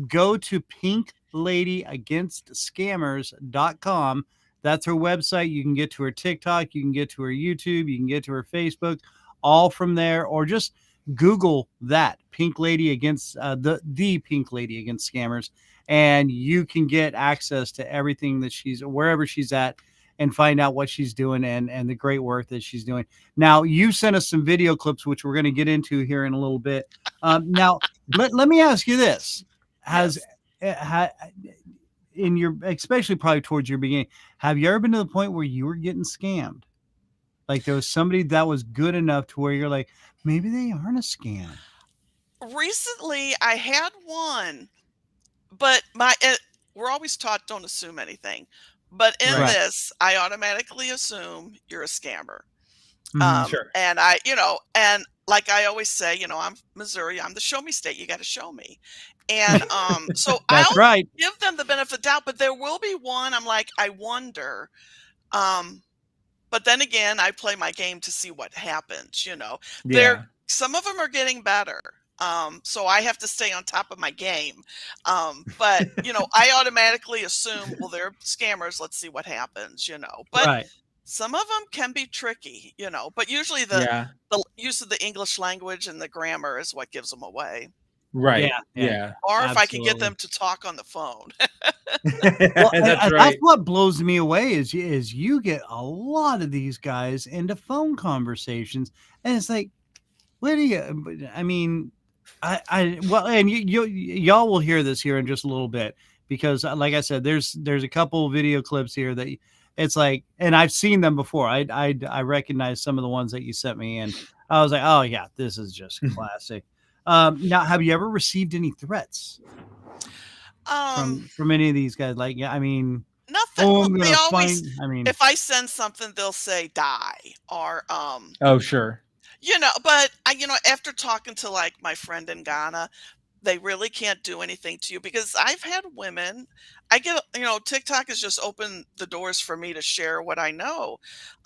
go to pinkladyagainstscammers.com. That's her website. You can get to her TikTok, you can get to her YouTube, you can get to her Facebook, all from there, or just Google that Pink Lady against the Pink Lady against scammers, and you can get access to everything that she's wherever she's at and find out what she's doing and the great work that she's doing. Now, you sent us some video clips, which we're going to get into here in a little bit. Now, let me ask you this. In your, especially probably towards your beginning, have you ever been to the point where you were getting scammed? Like there was somebody that was good enough to where you're like, maybe they aren't a scam. Recently, I had one, but we're always taught don't assume anything. But in Right. this, I automatically assume you're a scammer. Sure. And and like I always say, I'm Missouri, I'm the show me state. You got to show me. And so That's I'll right. give them the benefit of the doubt, but there will be one I'm like, I wonder. But then again, I play my game to see what happens, Yeah. Some of them are getting better. So I have to stay on top of my game. But I automatically assume, well, they're scammers. Let's see what happens, But Right. some of them can be tricky, but usually the Yeah. use of the English language and the grammar is what gives them away. Right. Yeah. Yeah. Or if I can get Absolutely. them to talk on the phone. Well, and That's that's right. what blows me away is you get a lot of these guys into phone conversations, and it's like, what do you? I mean, well, and y'all will hear this here in just a little bit because like I said, there's a couple video clips here that it's like, and I've seen them before. I recognize some of the ones that you sent me, and I was like, oh yeah, this is just classic. Now, have you ever received any threats from any of these guys? Like, yeah, I mean, nothing. oh, Well, I'm they gonna always, find. I mean, if I send something, they'll say die or Oh, sure. but after talking to like my friend in Ghana, they really can't do anything to you because I've had women. I get, TikTok has just opened the doors for me to share what I know.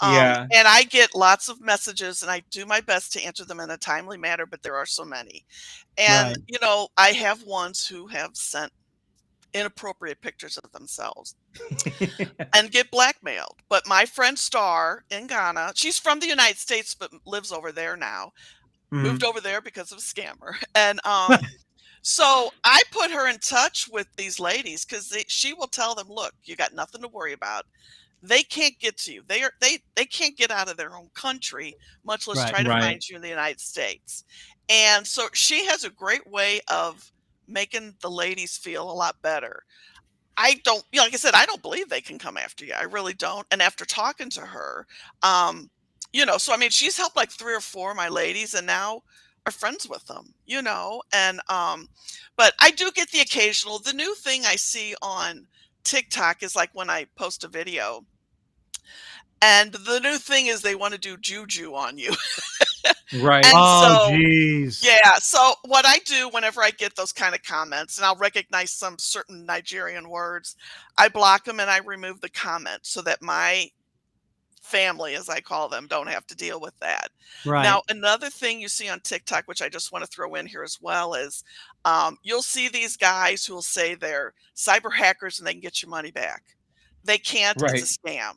Yeah. And I get lots of messages and I do my best to answer them in a timely manner, but there are so many. And, right. I have ones who have sent inappropriate pictures of themselves and get blackmailed. But my friend Star in Ghana, she's from the United States, but lives over there now, moved over there because of a scammer. And, so I put her in touch with these ladies because she will tell them, look, you got nothing to worry about. They can't get to you. They can't get out of their own country, much less try to Right. find you in the United States. And so she has a great way of making the ladies feel a lot better. I don't, like I said, I don't believe they can come after you. I really don't. And after talking to her, so I mean, she's helped like 3 or 4 of my ladies, and now are friends with them, and but I do get the occasional. The new thing I see on TikTok is like when I post a video, and the new thing is they want to do juju on you. Right. And Oh, so, geez. yeah. So what I do whenever I get those kind of comments, and I'll recognize some certain Nigerian words, I block them and I remove the comment so that my family, as I call them, don't have to deal with that. Right. Now, another thing you see on TikTok, which I just want to throw in here as well, is you'll see these guys who will say they're cyber hackers and they can get your money back. They can't. Right. It's a scam.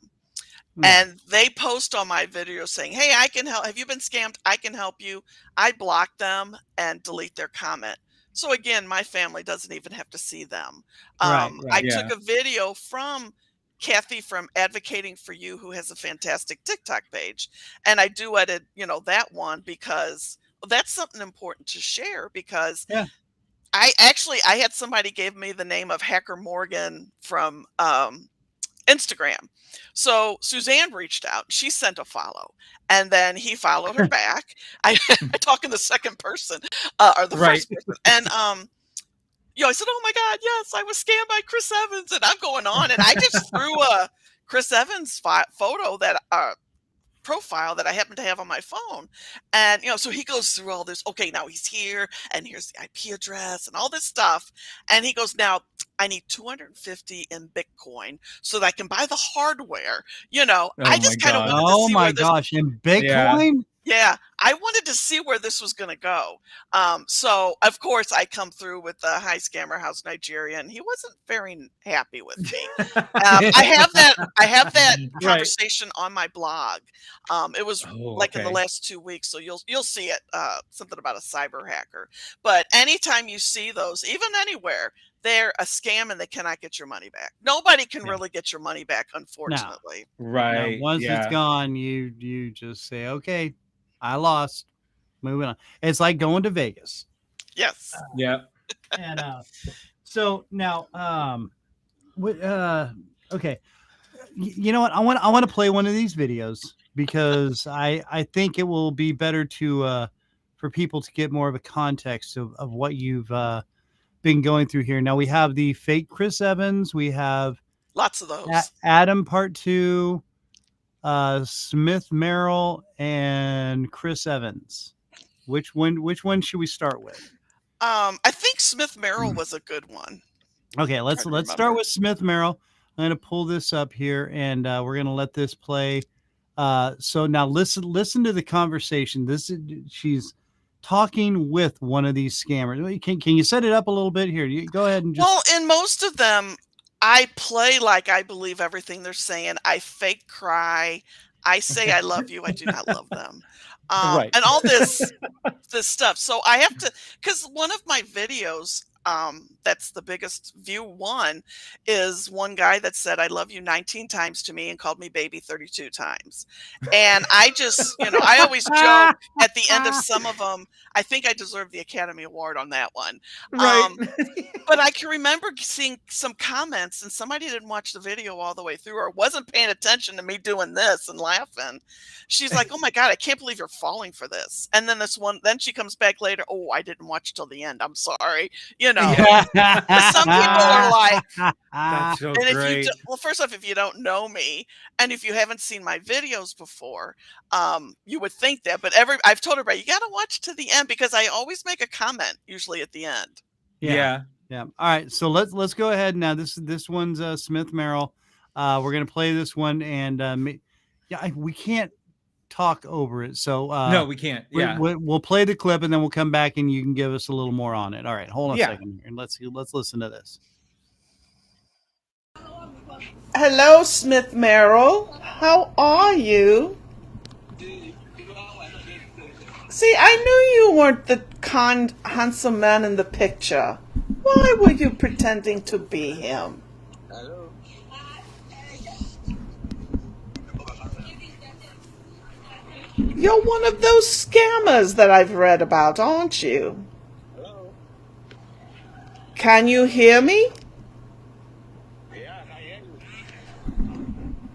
Yeah. And they post on my video saying, hey, I can help. Have you been scammed? I can help you. I block them and delete their comment. So again, my family doesn't even have to see them. Right. I Yeah. took a video from Kathy from Advocating for You, who has a fantastic TikTok page. And I duetted, that one because that's something important to share because Yeah. I had somebody gave me the name of Hacker Morgan from Instagram. So Suzanne reached out, she sent a follow, and then he followed her back. I talk in the second person, or the Right. first person. And I said, oh my God, yes, I was scammed by Chris Evans. And I'm going on. And I just threw a Chris Evans photo that profile that I happen to have on my phone. And, so he goes through all this. Okay, now he's here and here's the IP address and all this stuff. And he goes, now I need 250 in Bitcoin so that I can buy the hardware. I just kind of wanted to Oh see my where this, gosh. In Bitcoin? yeah, I wanted to see where this was going to go. So of course I come through with the hi scammer, how's Nigeria, and he wasn't very happy with me. I have that conversation on my blog. It was like in the last 2 weeks, so you'll see it. Something about a cyber hacker. But anytime you see those, even anywhere, they're a scam and they cannot get your money back. Nobody can really get your money back, unfortunately. Right. Now, once it's gone, you just say, okay, I lost. Moving on. It's like going to Vegas. Yes. Yeah. And so now, okay, you know what? I want to play one of these videos because I think it will be better to for people to get more of a context of what you've been going through here. Now we have the fake Chris Evans. We have lots of those. Adam Part 2. Smith Merrill and Chris Evans. Which one should we start with? I think Smith Merrill was a good one. Okay, let's start with Smith Merrill. I'm going to pull this up here and we're going to let this play. So now listen to the conversation. She's talking with one of these scammers. Can you set it up a little bit here? You go ahead and just... Well, in most of them, I play like I believe everything they're saying. I fake cry. I say I love you. I do not love them. And all this stuff. So I have to, because one of my videos, that's the biggest view one, is one guy that said, "I love you" 19 times to me and called me baby 32 times. And I just, I always joke at the end of some of them, I think I deserve the Academy Award on that one. Right. But I can remember seeing some comments, and somebody didn't watch the video all the way through or wasn't paying attention to me doing this and laughing. She's like, "Oh my God, I can't believe you're falling for this." And then then she comes back later, "Oh, I didn't watch till the end. I'm sorry." Some people are like, That's so and if great. well, first off, if you don't know me and if you haven't seen my videos before, you would think that. But I've told everybody, you got to watch to the end because I always make a comment usually at the end. Yeah. All right, so let's go ahead now. This one's Smith Merrill. We're gonna play this one, and we can't talk over it. So No, we can't. Yeah. we'll play the clip, and then we'll come back, and you can give us a little more on it. All right, hold on a second here, and let's listen to this. Hello, Smith Merrill. How are you? See, I knew you weren't the kind, handsome man in the picture. Why were you pretending to be him? Hello. You're one of those scammers that I've read about, aren't you? Hello. Can you hear me? Yeah, I hear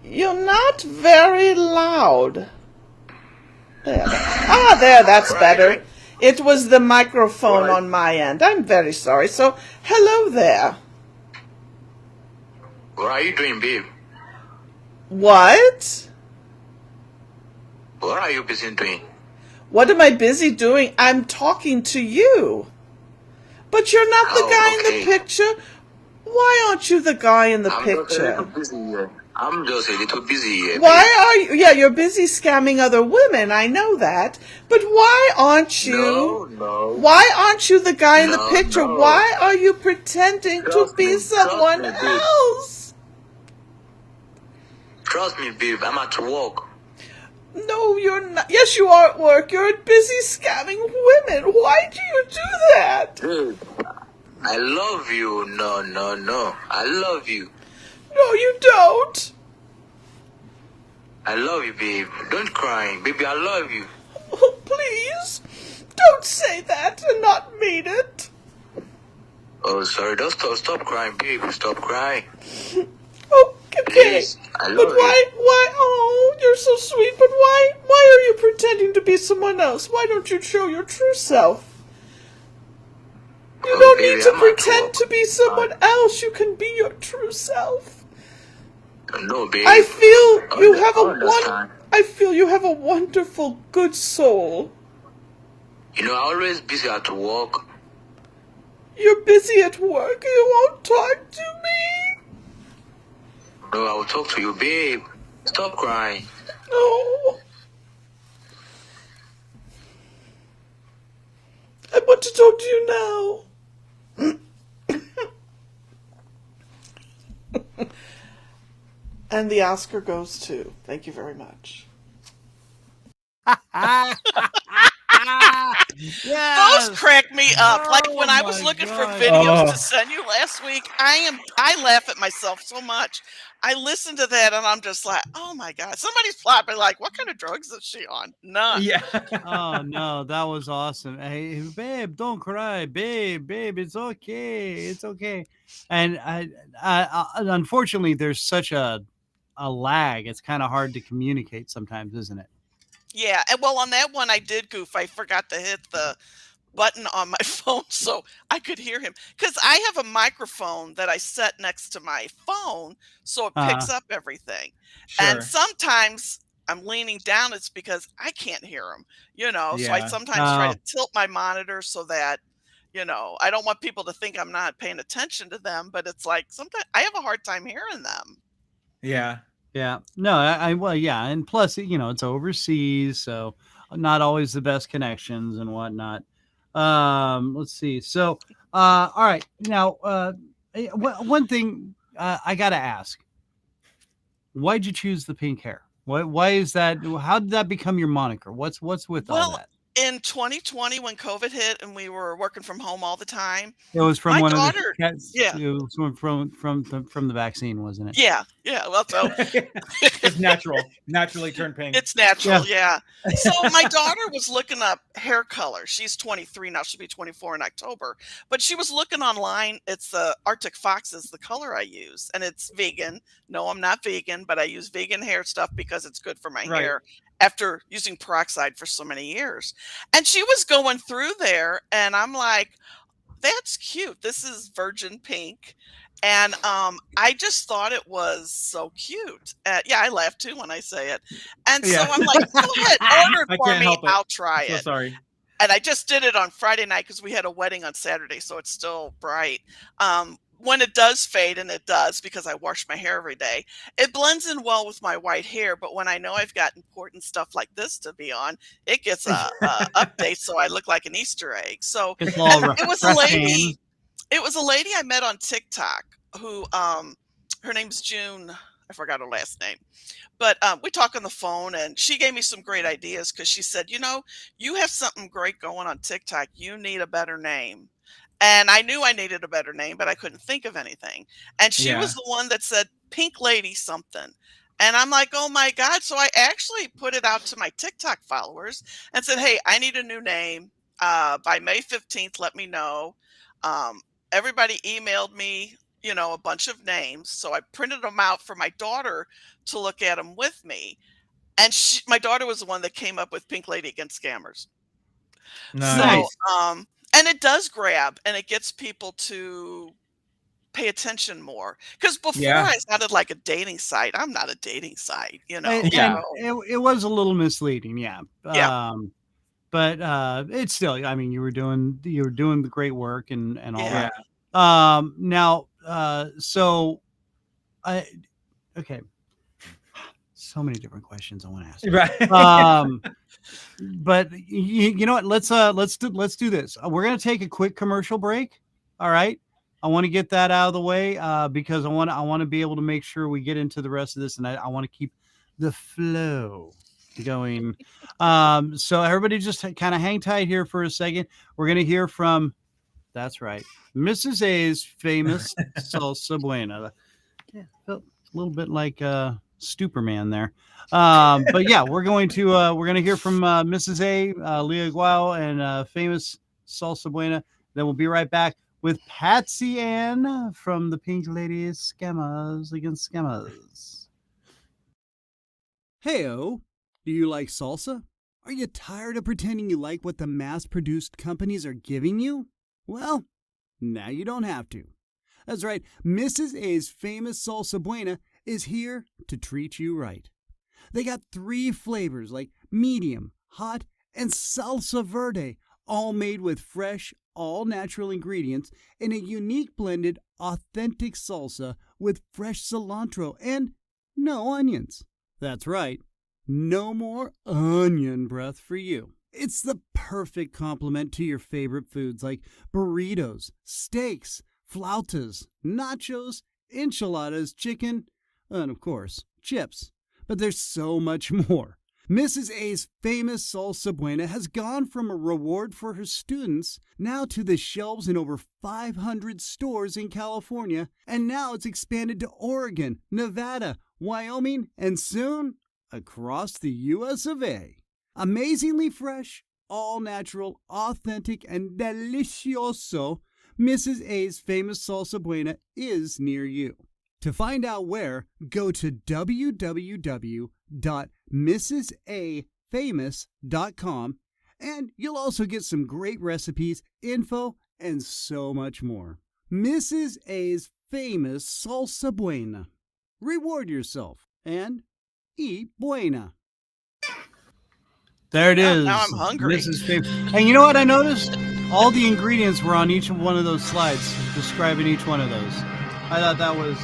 you. You're not very loud. There. That's better. It was the microphone on my end. I'm very sorry. So, hello there. What are you doing, babe? What? What are you busy doing? What am I busy doing? I'm talking to you. But you're not the guy in the picture. Why aren't you the guy in the picture? I'm just a little busy here. Why are you? Yeah, you're busy scamming other women. I know that. But why aren't you? No. Why aren't you the guy in the picture? No. Why are you pretending to be someone else? Trust me, babe. I'm at work. No, you're not. Yes, you are at work. You're busy scamming women. Why do you do that? Babe, I love you. No. I love you. No, you don't. I love you, babe. Don't cry. Baby, I love you. Oh, please. Don't say that and not mean it. Oh, sorry. Don't stop crying, babe. Stop crying. Oh, okay. Please, I love But you. why, oh, you're so sweet, but why are you pretending to be someone else? Why don't you show your true self? You don't baby, need to I'm at pretend work. to be someone else. You can be your true self. No, babe. I feel you have understand. I feel you have a wonderful, good soul. I'm always busy at work. You're busy at work. You won't talk to me. No, I will talk to you, babe. Stop crying. No. I want to talk to you now. And the Oscar goes to. Thank you very much. Those crack me up. Like when I was looking for videos to send you last week, I laugh at myself so much. I listen to that and I'm just like, oh my God. Somebody's probably like, what kind of drugs is she on? None. Yeah. Oh no, that was awesome. Hey, babe, don't cry, babe, it's okay, it's okay. And I unfortunately, there's such a lag. It's kind of hard to communicate sometimes, isn't it? Yeah. And well, on that one, I did goof. I forgot to hit the button on my phone so I could hear him. Because I have a microphone that I set next to my phone so it picks up everything. Sure. And sometimes I'm leaning down, it's because I can't hear him, So I Yeah. sometimes try to tilt my monitor so that, I don't want people to think I'm not paying attention to them, but it's like sometimes I have a hard time hearing them. Yeah. Yeah. No, well, yeah. And plus, it's overseas, so not always the best connections and whatnot. Let's see. So, all right. Now, one thing I got to ask, why'd you choose the pink hair? Why is that? How did that become your moniker? What's with all Well, that? In 2020, when COVID hit and we were working from home all the time, It was from my one of the daughter, cats. yeah, It was from the vaccine, wasn't it? yeah, well, so It's naturally turned pink. it's natural, yeah. So my daughter was looking up hair color. She's 23 now. She'll be 24 in October. But she was looking online. It's the Arctic Fox is the color I use, and it's vegan. No, I'm not vegan, but I use vegan hair stuff because it's good for my Right. hair after using peroxide for so many years. And she was going through there, and I'm like, that's cute. This is virgin pink. And I just thought it was so cute. Yeah, I laugh too when I say it. And so Yeah. I'm like, go ahead, order it I for can't me. help it. I'll try So it. sorry. And I just did it on Friday night because we had a wedding on Saturday, so it's still bright. When it does fade, and it does because I wash my hair every day, it blends in well with my white hair. But when I know I've got important stuff like this to be on, it gets a update, so I look like an Easter egg. So It's all it was a lady. refreshing. It was a lady I met on TikTok who, her name's June. I forgot her last name, but we talk on the phone, and she gave me some great ideas because she said, you have something great going on TikTok. You need a better name. And I knew I needed a better name, but I couldn't think of anything. And she was the one that said Pink Lady something. And I'm like, oh my God. So I actually put it out to my TikTok followers and said, hey, I need a new name. By May 15th, let me know. Everybody emailed me, a bunch of names. So I printed them out for my daughter to look at them with me. And my daughter was the one that came up with Pink Lady Against Scammers. Nice. So, and it does grab, and it gets people to pay attention more. Because before I sounded like a dating site. I'm not a dating site, And it was a little misleading, yeah. But it's still, I mean, you were doing the great work and all that. Now, so okay. So many different questions I want to ask. Right. But you know what? Let's do this. We're gonna take a quick commercial break. All right. I want to get that out of the way because I want to be able to make sure we get into the rest of this, and I want to keep the flow going. So everybody just kind of hang tight here for a second. We're gonna hear from, that's right, Mrs. A's famous salsa buena. Yeah, felt a little bit like Stuperman there. But yeah, we're going to hear from Mrs. A, Leah Guao, and famous salsa buena. Then we'll be right back with Patsy Ann from the Pink Ladies Scammers Against Scammers. Heyo, do you like salsa? Are you tired of pretending you like what the mass-produced companies are giving you? Well, now you don't have to. That's right, Mrs. A's famous salsa buena is here to treat you right. They got 3 flavors like medium, hot, and salsa verde, all made with fresh, all-natural ingredients in a unique blended, authentic salsa with fresh cilantro and no onions. That's right, no more onion breath for you. It's the perfect complement to your favorite foods like burritos, steaks, flautas, nachos, enchiladas, chicken, and of course, chips. But there's so much more. Mrs. A's famous salsa buena has gone from a reward for her students now to the shelves in over 500 stores in California, and now it's expanded to Oregon, Nevada, Wyoming, and soon across the US of A. Amazingly fresh, all-natural, authentic, and delicioso, Mrs. A's famous salsa buena is near you. To find out where, go to www.mrsafamous.com, and you'll also get some great recipes, info, and so much more. Mrs. A's famous salsa buena. Reward yourself and eat buena. There it is. Now I'm hungry. And you know what I noticed? All the ingredients were on each one of those slides describing each one of those. I thought that was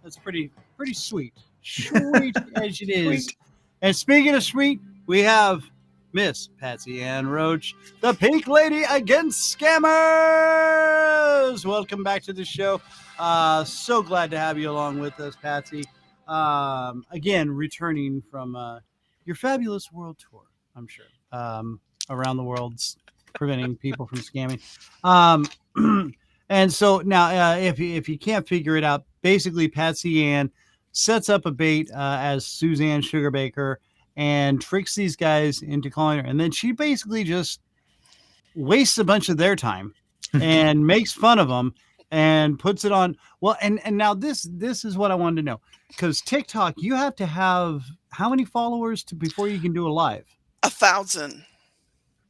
that's pretty sweet. Sweet as it is. Sweet. And speaking of sweet, we have Miss Patsy Ann Roach, the Pink Lady Against Scammers. Welcome back to the show. So glad to have you along with us, Patsy. Again, returning from your fabulous world tour, I'm sure. around the world, preventing people from scamming. And so now, if you can't figure it out, basically Patsy Ann sets up a bait as Suzanne Sugarbaker and tricks these guys into calling her, and then she basically just wastes a bunch of their time and makes fun of them and puts it on. Well, and now this is what I wanted to know, because TikTok, you have to have how many followers before you can do a live? 1,000.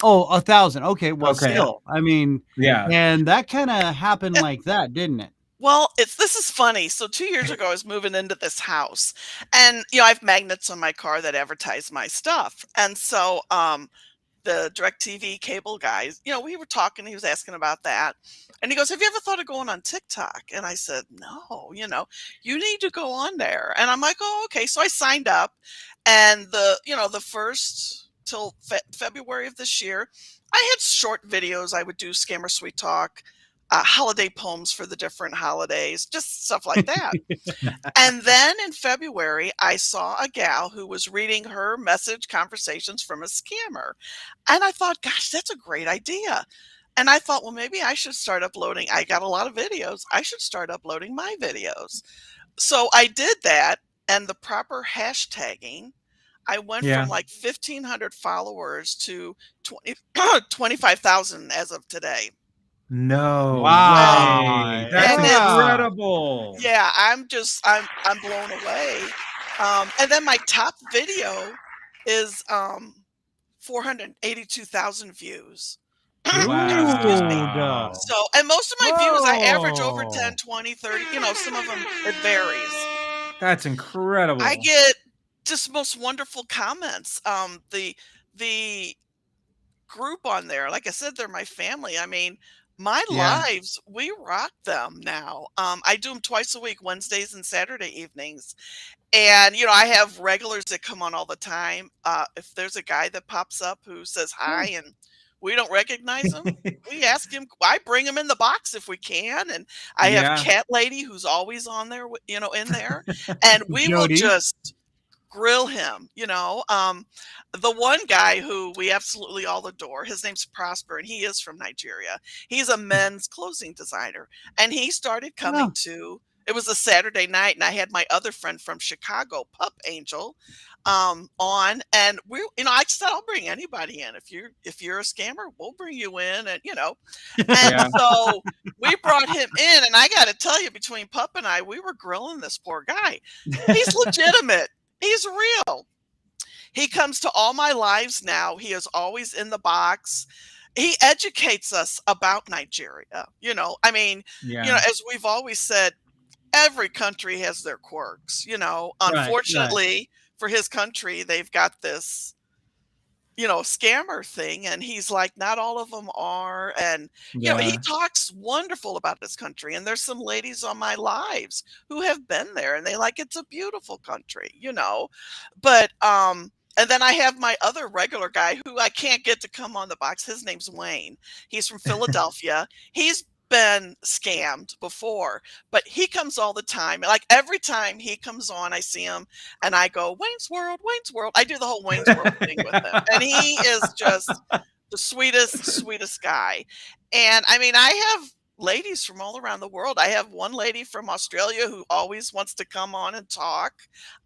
Oh, 1,000. Okay, well, Okay. still, I mean, Yeah. and that kind of happened like that, didn't it? Well, this is funny. So 2 years ago, I was moving into this house, and I have magnets on my car that advertise my stuff, and so the DirecTV cable guys, we were talking. He was asking about that, and he goes, "Have you ever thought of going on TikTok?" And I said, "No, you need to go on there." And I'm like, "Oh, okay." So I signed up, and the first till February of this year, I had short videos. I would do Scammer Sweet Talk, holiday poems for the different holidays, just stuff like that. And then in February, I saw a gal who was reading her message conversations from a scammer. And I thought, gosh, that's a great idea. And I thought, well, maybe I should start uploading. I got a lot of videos. I should start uploading my videos. So I did that, and the proper hashtagging, I went from like 1,500 followers to 25,000 as of today. No Wow. way. That's incredible. Yeah, I'm blown away. And then my top video is 482,000 views. Excuse me. Wow. So, and most of my views, I average over 10, 20, 30, some of them, it varies. That's incredible. I get just most wonderful comments. The group on there, like I said, they're my family. I mean, my lives, we rock them now. I do them twice a week, Wednesdays and Saturday evenings. And, I have regulars that come on all the time. If there's a guy that pops up who says hi and we don't recognize him, we ask him, I bring him in the box if we can. And I have Cat Lady who's always on there, in there. And we will just grill him. The one guy who we absolutely all adore, his name's Prosper, and he is from Nigeria. He's a men's clothing designer, and he started coming to, it was a Saturday night, and I had my other friend from Chicago, Pup Angel, on, and I said, I'll bring anybody in. If you're a scammer, we'll bring you in, and and so we brought him in, and I got to tell you, between Pup and I, we were grilling this poor guy. He's legitimate. He's real. He comes to all my lives now. He is always in the box. He educates us about Nigeria. I mean, as we've always said, every country has their quirks. Unfortunately for his country, they've got this, scammer thing. And he's like, not all of them are. And, he talks wonderful about his country. And there's some ladies on my lives who have been there, and they like, it's a beautiful country, but, and then I have my other regular guy who I can't get to come on the box. His name's Wayne. He's from Philadelphia. He's been scammed before, but he comes all the time. Like every time he comes on, I see him and I go, Wayne's World, Wayne's World. I do the whole Wayne's World thing with him. And he is just the sweetest guy. And I mean, I have ladies from all around the world. I have one lady from Australia who always wants to come on and talk.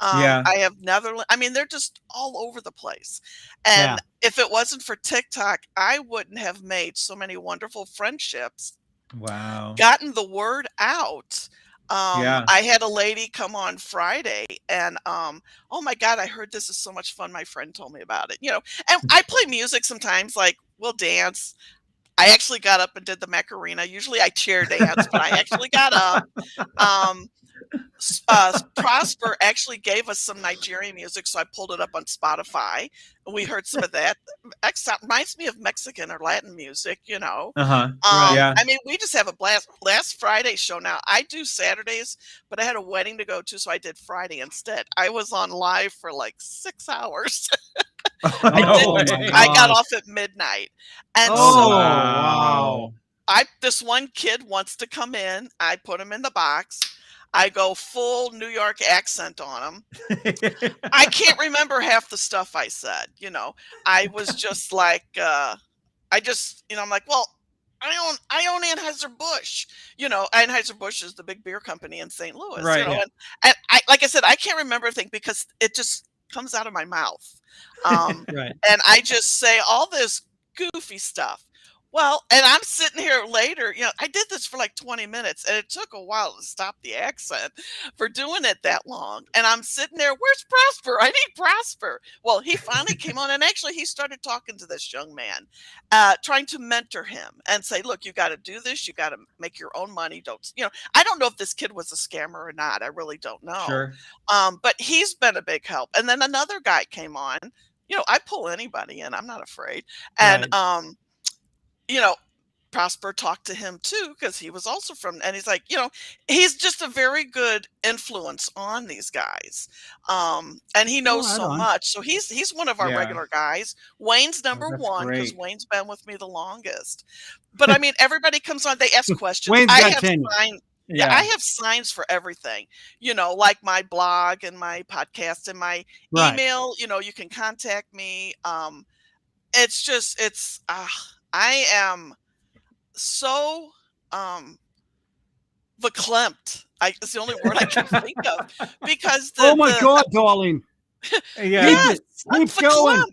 I have Netherlands. I mean, they're just all over the place. And if it wasn't for TikTok, I wouldn't have made so many wonderful friendships. Wow. Gotten the word out. I had a lady come on Friday, and oh my God, I heard this is so much fun. My friend told me about it, and I play music sometimes, like we'll dance. I actually got up and did the Macarena. Usually I chair dance, but I actually got up. Prosper actually gave us some Nigerian music, so I pulled it up on Spotify, and we heard some of that. Reminds me of Mexican or Latin music, I mean, we just have a blast. Last Friday's show, now I do Saturdays, but I had a wedding to go to, so I did Friday instead. I was on live for like 6 hours. I got off at midnight, and wow. This one kid wants to come in. I put him in the box. I go full New York accent on them. I can't remember half the stuff I said. I was just like, I'm like, well, I own Anheuser-Busch. Anheuser-Busch is the big beer company in St. Louis. Right. Yeah. And I, like I said, I can't remember everything because it just comes out of my mouth. Right. And I just say all this goofy stuff. Well, and I'm sitting here later, I did this for like 20 minutes and it took a while to stop the accent for doing it that long. And I'm sitting there, where's Prosper? I need Prosper. Well, he finally came on and actually he started talking to this young man, trying to mentor him and say, look, you got to do this. You got to make your own money. I don't know if this kid was a scammer or not. I really don't know. Sure. But he's been a big help. And then another guy came on, I pull anybody in. I'm not afraid. And, Prosper talked to him too, because he was also and he's like, he's just a very good influence on these guys. And he knows so much. So he's one of our regular guys. Wayne's number one, because Wayne's been with me the longest. But I mean, everybody comes on, they ask questions. Wayne's I got have tenure. I have signs for everything, like my blog and my podcast and my email, you can contact me. I am so verklempt. It's the only word I can think of because oh my God, darling. Yes, keep going.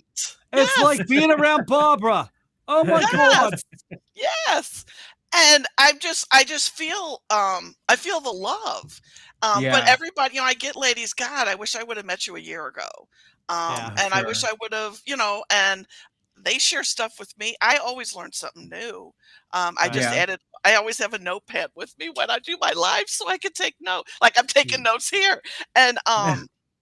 It's like being around Barbara. Oh my God. Yes. And I just feel I feel the love. But everybody, I get ladies, God, I wish I would have met you a year ago. I wish I would have, and they share stuff with me. I always learn something new. I always have a notepad with me when I do my live so I can take notes. Like I'm taking notes here. And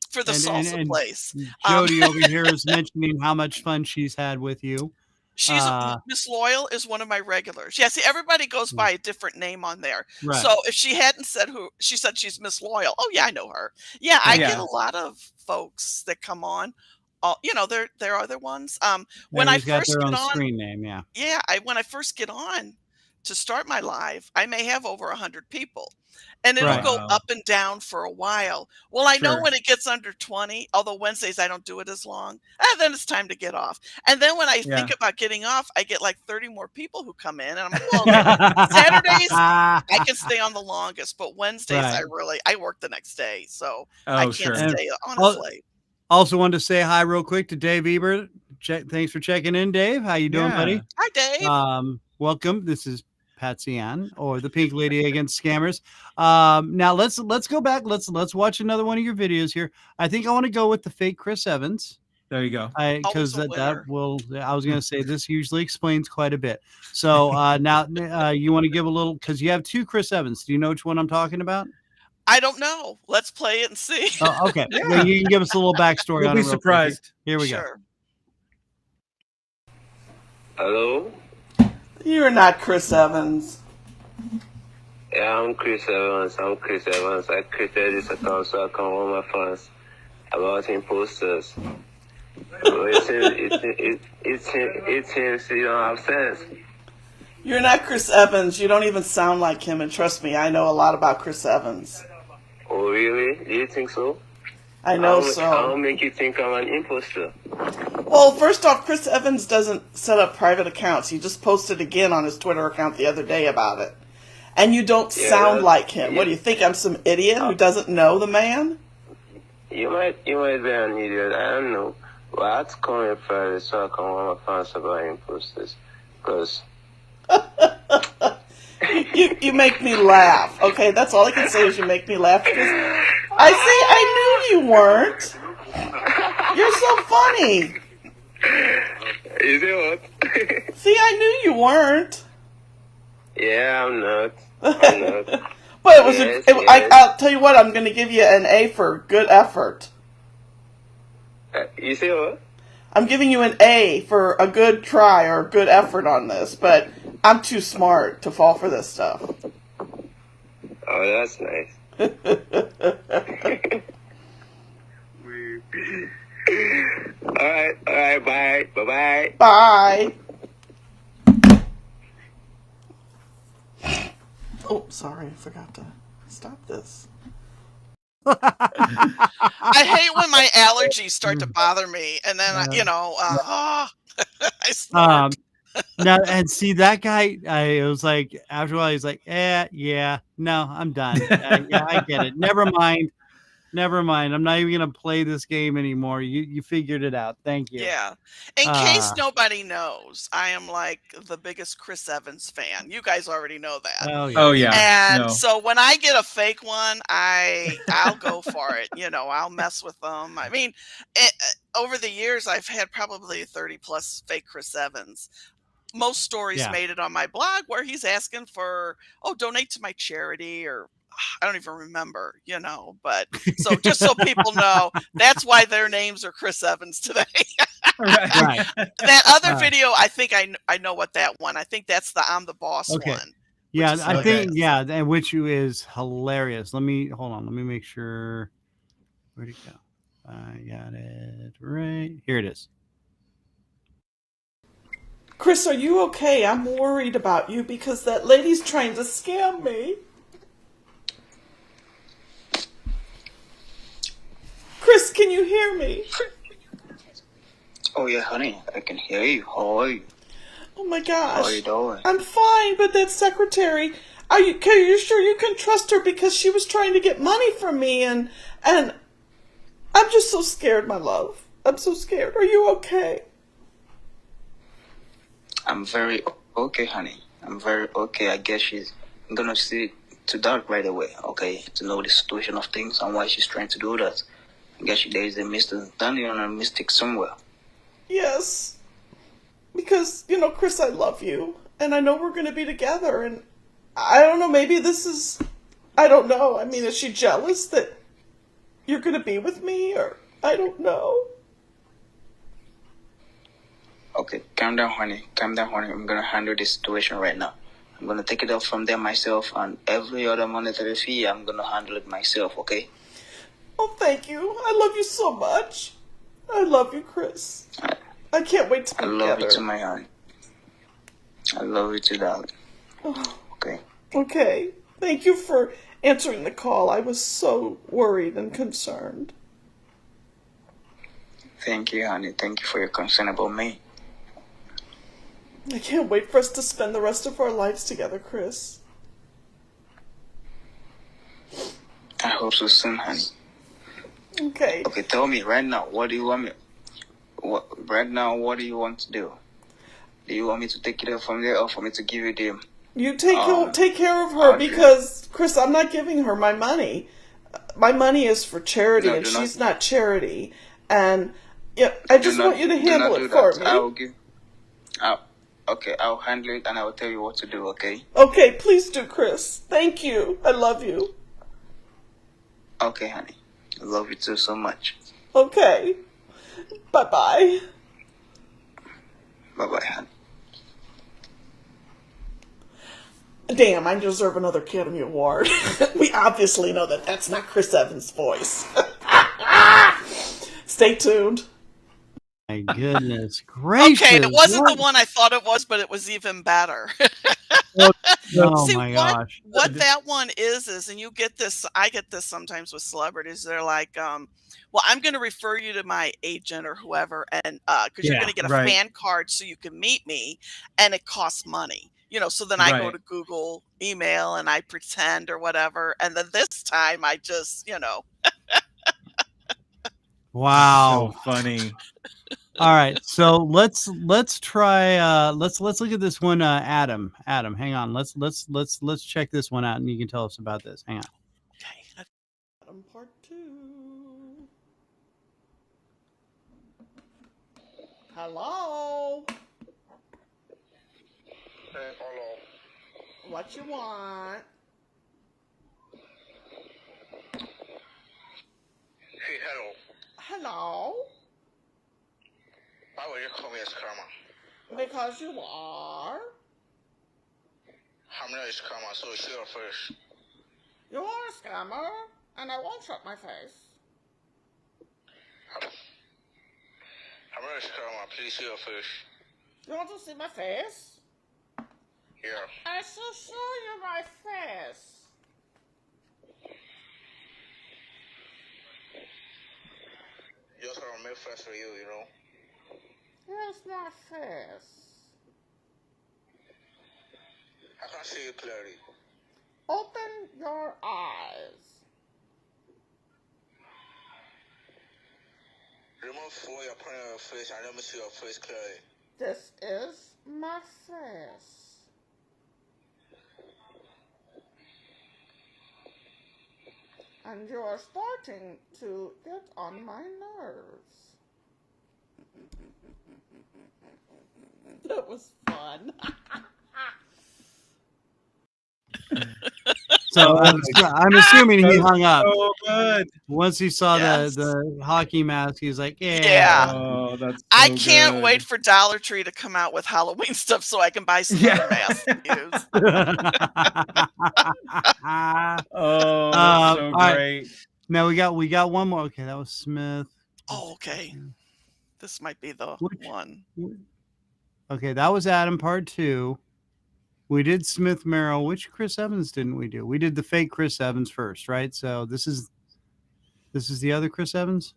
for the salsa place. Jody over here is mentioning how much fun she's had with you. She's Miss Loyal is one of my regulars. Yeah, see, everybody goes by a different name on there. Right. So if she hadn't said who, she said she's Miss Loyal. Oh yeah, I know her. Yeah, I get a lot of folks that come on. There are other ones. When I first get on, screen name, when I first get on to start my live, I may have over 100 people, and it'll go up and down for a while. Well, I know when it gets under 20, although Wednesdays I don't do it as long, then it's time to get off. And then when I think about getting off, I get like 30 more people who come in, and I'm like, well, Saturdays I can stay on the longest, but Wednesdays I work the next day, so I can't stay, honestly. Also wanted to say hi real quick to Dave Ebert. Thanks for checking in, Dave. How you doing, buddy? Hi, Dave. Welcome. This is Patsy Ann, or the Pink Lady Against Scammers. Now let's go back. Let's watch another one of your videos here. I think I want to go with the fake Chris Evans. There you go. Because that will. I was going to say this usually explains quite a bit. So now you want to give a little, because you have two Chris Evans. Do you know which one I'm talking about? I don't know. Let's play it and see. Okay. Well, you can give us a little backstory We'll on it. Be surprised. Here we go. Hello? You're not Chris Evans. Yeah, I'm Chris Evans. I created this account so I can warn my fans about imposters. It seems you don't have sense. You're not Chris Evans. You don't even sound like him. And trust me, I know a lot about Chris Evans. Oh, really? Do you think so? I know so. I'll make you think I'm an imposter. Well, first off, Chris Evans doesn't set up private accounts. He just posted again on his Twitter account the other day about it. And you don't sound like him. What do you think? I'm some idiot who doesn't know the man? You might be an idiot. I don't know. Well, I have to come in Friday so I can warn my fans about imposters. Because... you make me laugh. Okay, that's all I can say is you make me laugh. Because I knew you weren't. You're so funny. Is it what? See, I knew you weren't. Yeah, I'm not. But it was. I'll tell you what. I'm going to give you an A for good effort. You say what? I'm giving you an A for a good try or a good effort on this, but I'm too smart to fall for this stuff. Oh, that's nice. All right, bye. Bye-bye. Bye. Oh, sorry, I forgot to stop this. I hate when my allergies start to bother me, and then I snort. No, and see that guy. I was like, after a while, he's like, yeah, no, I'm done. Yeah, I get it. Never mind. I'm not even gonna play this game anymore. You figured it out. Thank you. Yeah. In case nobody knows, I am like the biggest Chris Evans fan. You guys already know that. Oh yeah. Oh yeah. And No. so when I get a fake one, I'll go for it. I'll mess with them. I mean, over the years, I've had probably 30 plus fake Chris Evans. Most stories made it on my blog where he's asking for, donate to my charity, or I don't even remember, but so just so people know, that's why their names are Chris Evans today. Right. That other video, I think I know what that one. I think that's the I'm the Boss one. Yeah, I think and which is hilarious. Let me make sure. Where'd it go? I got it right. Here it is. Chris, are you okay? I'm worried about you because that lady's trying to scam me. Chris, can you hear me? Oh yeah, honey, I can hear you. How are you? Oh my gosh. How are you doing? I'm fine, but that secretary, are you sure you can trust her, because she was trying to get money from me, and I'm just so scared, my love. I'm so scared. Are you okay? I'm very okay, honey. I'm very okay. I guess she's gonna see to that right away, okay? To know the situation of things and why she's trying to do that. I guess there is a misunderstanding and a mistake somewhere. Yes. Because, Chris, I love you. And I know we're going to be together. And I don't know, maybe this is, I don't know. I mean, is she jealous that you're going to be with me? Or I don't know. Okay, calm down, honey. Calm down, honey. I'm going to handle this situation right now. I'm going to take it up from there myself. And every other monetary fee, I'm going to handle it myself, okay? Oh, thank you. I love you so much. I love you, Chris. I can't wait to be together. I love you too, my honey. I love you too, darling. Oh, okay. Okay. Thank you for answering the call. I was so worried and concerned. Thank you, honey. Thank you for your concern about me. I can't wait for us to spend the rest of our lives together, Chris. I hope so soon, honey. Okay. Okay, tell me right now, what do you want me? What do you want to do? Do you want me to take it up from there, or for me to give you the? You take care of her, because Chris, I'm not giving her my money. My money is for charity, and she's not charity. And I just want you to handle it for me. I'll handle it, and I will tell you what to do. Okay. Okay, please do, Chris. Thank you. I love you. Okay, honey. I love you too so much. Okay. Bye-bye. Bye-bye, honey. Damn, I deserve another Academy Award. We obviously know that that's not Chris Evans' voice. Stay tuned. My goodness gracious. Okay, it wasn't the one I thought it was, but it was even better. Oh See, my gosh. What that one is, and you get this, I get this sometimes with celebrities. They're like, well, I'm going to refer you to my agent or whoever, and because you're going to get a fan card so you can meet me, and it costs money. So then I go to Google email and I pretend or whatever. And then this time I just, Wow. So funny. All right. So let's try let's look at this one, Adam. Adam, hang on. Let's check this one out, and you can tell us about this. Hang on. Okay. Adam part 2. Hello? Hey, hello. What you want? Hey, hello. Hello? Why would you call me a scammer? Because you are. I'm not a scammer, so show your face. You are a scammer, and I won't shut my face. I'm not a scammer, please show your face. You want to see my face? Yeah. I shall show you my face. Just want to make first for you, you know. Here's my face. I can't see you clearly. Open your eyes. Remove what you're putting on your face and let me see your face clearly. This is my face. And you're starting to get on my nerves. That was fun. So I'm assuming he hung up. So good. Once he saw Yes. the hockey mask, he was like, Yeah. Oh, that's so I can't good. wait for Dollar Tree to come out with Halloween stuff so I can buy some other masks to use. Oh, that's so all right. great. Now we got one more. Okay, that was Smith. Oh, okay. This might be the one. Okay, that was Adam part 2. We did Smith Merrill. Which Chris Evans didn't we do? We did the fake Chris Evans first, right? So this is the other Chris Evans?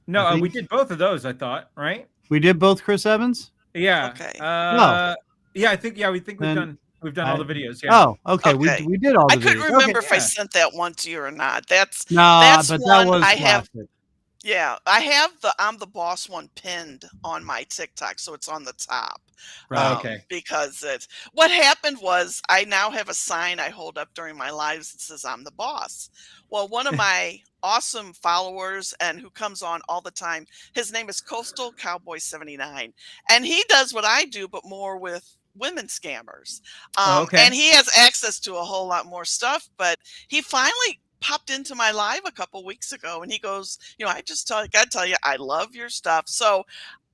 No, we did both of those, I thought, right? We did both Chris Evans? Yeah. Okay. Yeah, I think we've done all the videos. Yeah. Oh, okay. Okay. We did all the I couldn't videos. remember Okay. if I sent that one to you or not. That's But one that was I have. classic. Yeah, I have the I'm the Boss one pinned on my TikTok, so it's on the top. Right. Okay. Because what happened was I now have a sign I hold up during my lives that says I'm the boss. Well, one of my awesome followers and who comes on all the time, his name is Coastal Cowboy 79, and he does what I do, but more with women scammers. And he has access to a whole lot more stuff, but he finally popped into my live a couple weeks ago and he goes, I just gotta tell you, I love your stuff. So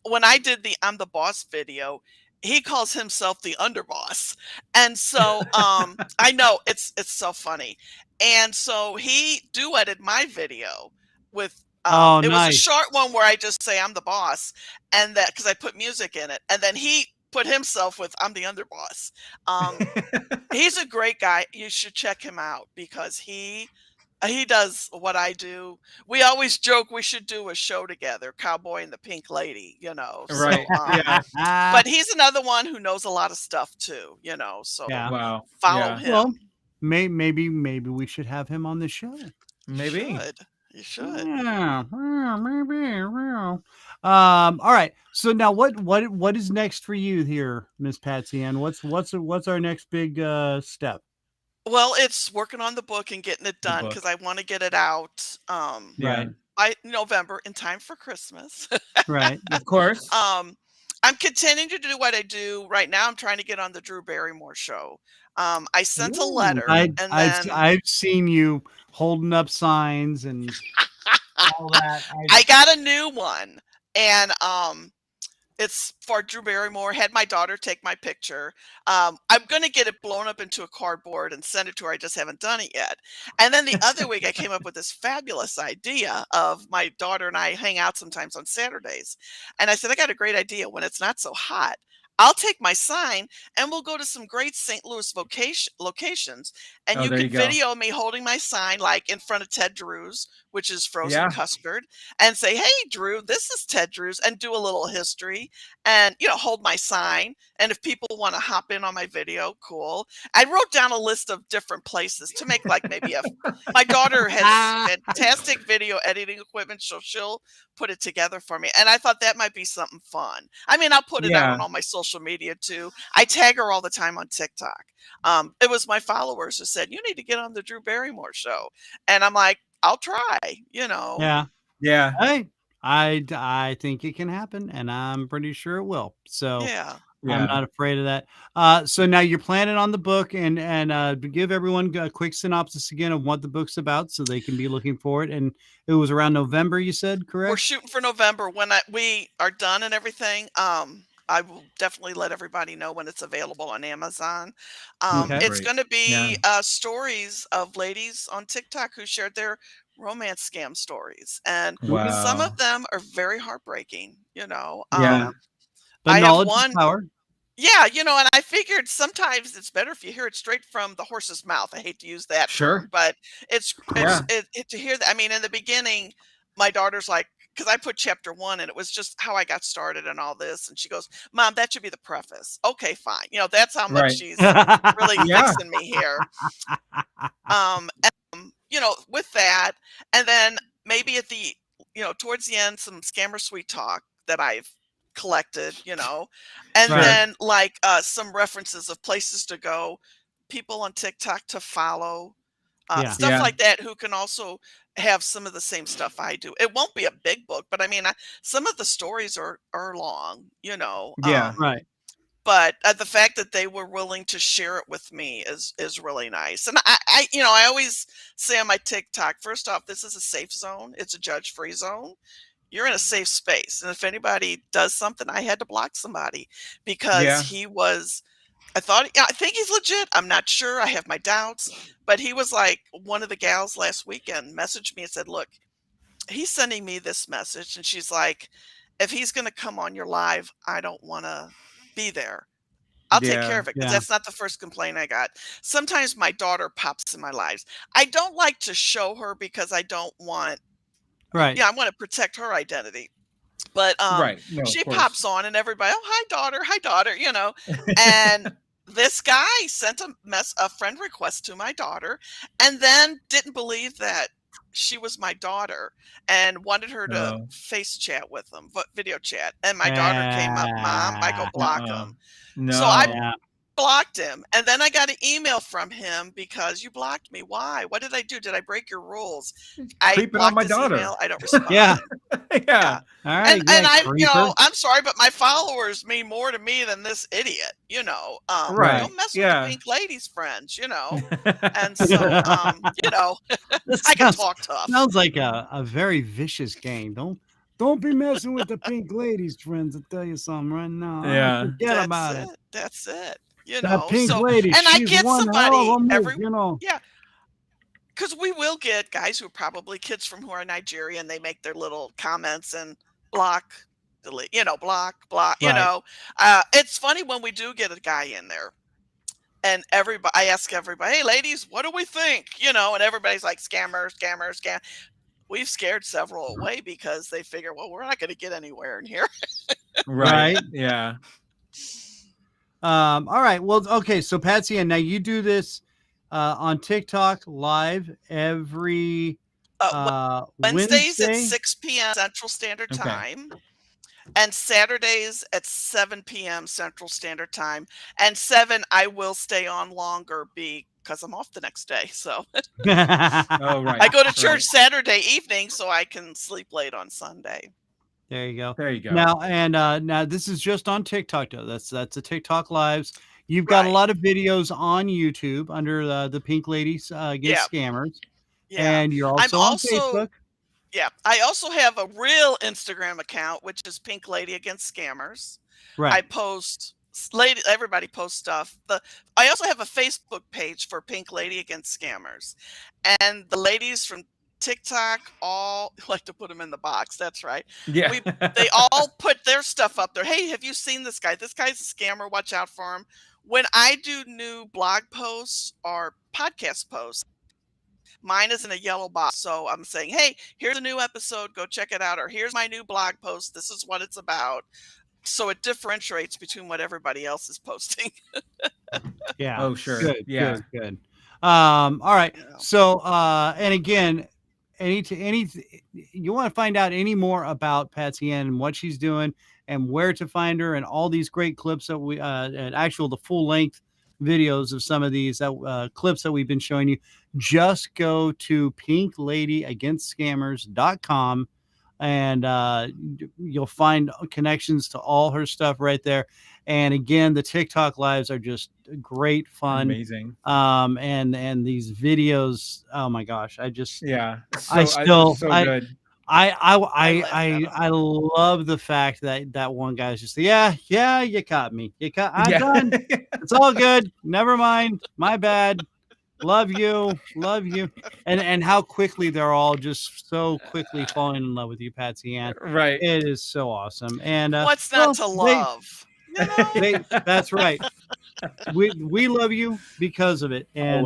when I did the I'm the Boss video, he calls himself the underboss. And so I know it's so funny. And so he duetted my video with it was a short one where I just say I'm the boss, and that because I put music in it, and then he put himself with I'm the underboss. He's a great guy. You should check him out because he does what I do. We always joke we should do a show together, Cowboy and the Pink Lady, Right. So, but he's another one who knows a lot of stuff too, So Wow. follow him. Well, maybe we should have him on the show. Maybe. You should. Yeah, maybe. All right. So now what is next for you here, Miss Patsy Ann? What's our next big step? Well, it's working on the book and getting it done because I want to get it out by November in time for Christmas. Right. Of course. I'm continuing to do what I do right now. I'm trying to get on the Drew Barrymore show. I sent a letter. I've seen you holding up signs and all that. I got a new one, and it's for Drew Barrymore. Had my daughter take my picture. I'm going to get it blown up into a cardboard and send it to her. I just haven't done it yet. And then the other week, I came up with this fabulous idea of my daughter and I hang out sometimes on Saturdays. And I said, I got a great idea. When it's not so hot, I'll take my sign and we'll go to some great St. Louis locations. And you can video me holding my sign like in front of Ted Drew's, which is frozen custard, and say, hey, Drew, this is Ted Drew's, and do a little history and, hold my sign. And if people want to hop in on my video, cool. I wrote down a list of different places to make like maybe my daughter has fantastic video editing equipment. So she'll put it together for me. And I thought that might be something fun. I mean, I'll put it out on all my social media too. I tag her all the time on TikTok. It was my followers who said, you need to get on the Drew Barrymore show. And I'm like, I'll try, Yeah. Hey, I think it can happen, and I'm pretty sure it will. So I'm not afraid of that. So now you're planning on the book, and give everyone a quick synopsis again of what the book's about, so they can be looking for it. And it was around November, you said, correct? We're shooting for November when we are done and everything. I will definitely let everybody know when it's available on Amazon. It's going to be stories of ladies on TikTok who shared their romance scam stories. And some of them are very heartbreaking, But I knowledge have is power. Yeah, and I figured sometimes it's better if you hear it straight from the horse's mouth. I hate to use that term, but it's to hear that. I mean, in the beginning, my daughter's like, because I put chapter 1 and it was just how I got started and all this. And she goes, Mom, that should be the preface. Okay, fine. That's how much she's really fixing me here. With that, and then maybe at the, towards the end, some scammer sweet talk that I've collected, and then like some references of places to go, people on TikTok to follow, stuff like that, who can also have some of the same stuff I do. It won't be a big book, but I mean, some of the stories are long, Right. But the fact that they were willing to share it with me is really nice. And I always say on my TikTok, first off, this is a safe zone. It's a judge-free zone. You're in a safe space. And if anybody does something, I had to block somebody because he was, I think he's legit. I'm not sure. I have my doubts, but he was like, one of the gals last weekend messaged me and said, look, he's sending me this message. And she's like, if he's going to come on your live, I don't want to be there. I'll take care of it, because that's not the first complaint I got. Sometimes my daughter pops in my lives. I don't like to show her because I don't want, I want to protect her identity. But she pops on and everybody, oh, hi daughter, and this guy sent a friend request to my daughter and then didn't believe that she was my daughter and wanted her to face chat with him, video chat. And my daughter came up, Mom, I go block him. No. So I blocked him. And then I got an email from him because you blocked me. Why? What did I do? Did I break your rules? I blocked on my daughter. Email. I don't respond. Yeah. All right. And I'm sorry, but my followers mean more to me than this idiot, Don't mess with the pink ladies, friends, And so, I can talk tough. Sounds like a very vicious game. Don't be messing with the pink ladies, friends. I'll tell you something right now. Yeah. Forget about it. That's it. That pink lady, and I get somebody every, because we will get guys who are probably kids from who are Nigerian. They make their little comments and block, delete, block, it's funny when we do get a guy in there and I ask everybody, hey ladies, what do we think? And everybody's like, scam. We've scared several away because they figure, well, we're not going to get anywhere in here. Right. Yeah. All right. Well, okay. So Patsy, and now you do this on TikTok live every Wednesdays at 6 p.m. Central Standard Time, and Saturdays at 7 p.m. Central Standard Time. And 7, I will stay on longer because I'm off the next day. So I go to church Saturday evening so I can sleep late on Sunday. There you go. There you go. Now this is just on TikTok though. That's the TikTok lives. You've got a lot of videos on YouTube under the Pink Ladies Against Scammers. Yeah. And you're also on Facebook. Yeah. I also have a real Instagram account, which is Pink Lady Against Scammers. Right. I post everybody posts stuff. I also have a Facebook page for Pink Lady Against Scammers. And the ladies from TikTok all like to put them in the box. That's right. Yeah. They all put their stuff up there. Hey, have you seen this guy? This guy's a scammer. Watch out for him. When I do new blog posts or podcast posts, mine is in a yellow box. So I'm saying, hey, here's a new episode. Go check it out. Or here's my new blog post. This is what it's about. So it differentiates between what everybody else is posting. Yeah. Oh, sure. Good. Yeah. Good. All right. So, and again, you want to find out any more about Patsy Ann and what she's doing and where to find her and all these great clips that we and the full length videos of some of these clips that we've been showing you, just go to pinkladyagainstscammers.com and you'll find connections to all her stuff right there. And again, the TikTok lives are just great fun. Amazing. And these videos, oh my gosh, I good. I love the fact that one guy's just, you caught me. I'm done. It's all good. Never mind. My bad. Love you. And how quickly they're all just so quickly falling in love with you, Patsy Ann. Right. It is so awesome. And what's not to love? That's right. We love you because of it. And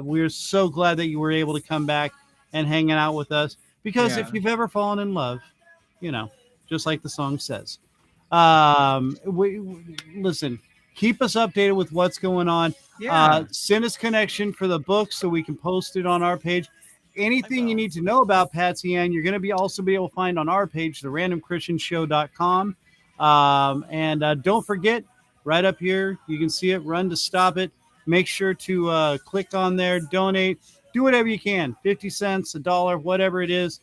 we're so glad that you were able to come back and hanging out with us. Because Yeah. if you've ever fallen in love, just like the song says, listen, keep us updated with what's going on. Yeah. Send us connection for the book so we can post it on our page. Anything you need to know about Patsy Ann, you're going to also be able to find on our page, therandomchristianshow.com. And don't forget, right up here, you can see it, Run to Stop It. Make sure to click on there, donate, do whatever you can, 50 cents, $1, whatever it is.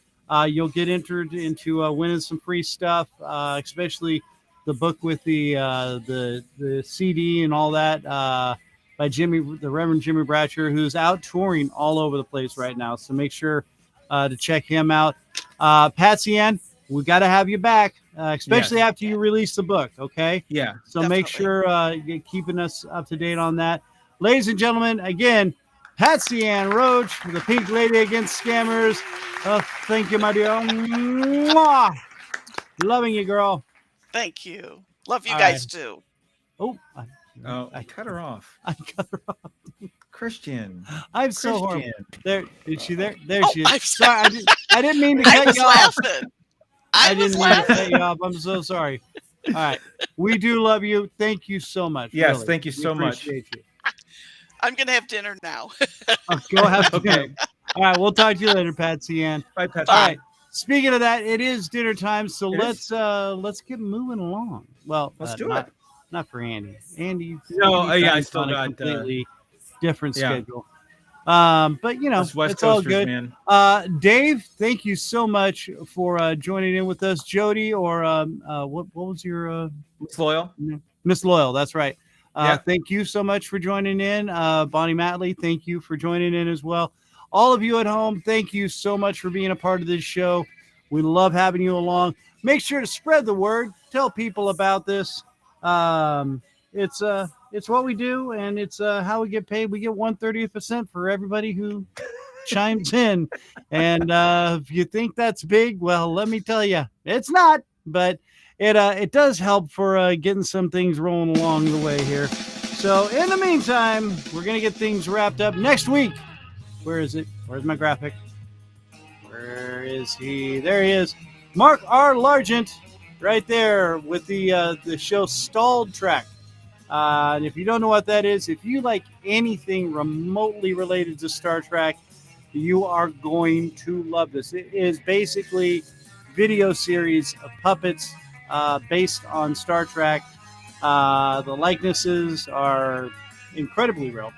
You'll get entered into winning some free stuff, especially the book with the CD and all that by the Reverend Jimmy Bratcher, who's out touring all over the place right now. So make sure to check him out. Patsy Ann, we got to have you back, especially after you release the book. Okay. Yeah. So Definitely. make sure you're keeping us up to date on that. Ladies and gentlemen, again, Patsy Ann Roach, the Pink Lady Against Scammers. Thank you, my dear. Mwah! Loving you, girl. Thank you. Love you All guys too. Oh, I cut her off. I cut her off. Kristian. I'm so horrible. There, is she there? There Oh, she is. I'm Sorry, I didn't mean to I cut was you off. laughing. I I was didn't mean to laughing. cut you off. I'm so sorry. All right. We do love you. Thank you so much. Yes, really. thank you We so much. appreciate you. I'm gonna have dinner now. Go have Okay. dinner. All right. We'll talk to you later, Patsy Ann. Bye, Patsy. All right. Speaking of that, it is dinner time, so It let's get moving along. Well, Let's do not, it. Not for Andy. Andy. No, Andy's yeah, I on still a got completely different yeah. schedule. But Us West it's all Coasters, good. man. Dave, thank you so much for joining in with us. Jody, or what was your It's loyal. Miss Loyal? That's right. Yeah. Thank you so much for joining in. Bonnie Matley, thank you for joining in as well. All of you at home, thank you so much for being a part of this show. We love having you along. Make sure to spread the word. Tell people about this. It's what we do, and it's how we get paid. We get 1/30% for everybody who chimes in. And if you think that's big, well, let me tell you, it's not. But it does help for getting some things rolling along the way here. So in the meantime, we're gonna get things wrapped up next week. Where is it? Where's my graphic? Where is he? There he is. Mark R. Largent, right there with the show Stalled Track. And if you don't know what that is, if you like anything remotely related to Star Trek, you are going to love this. It is basically video series of puppets based on Star Trek. The likenesses are incredibly real.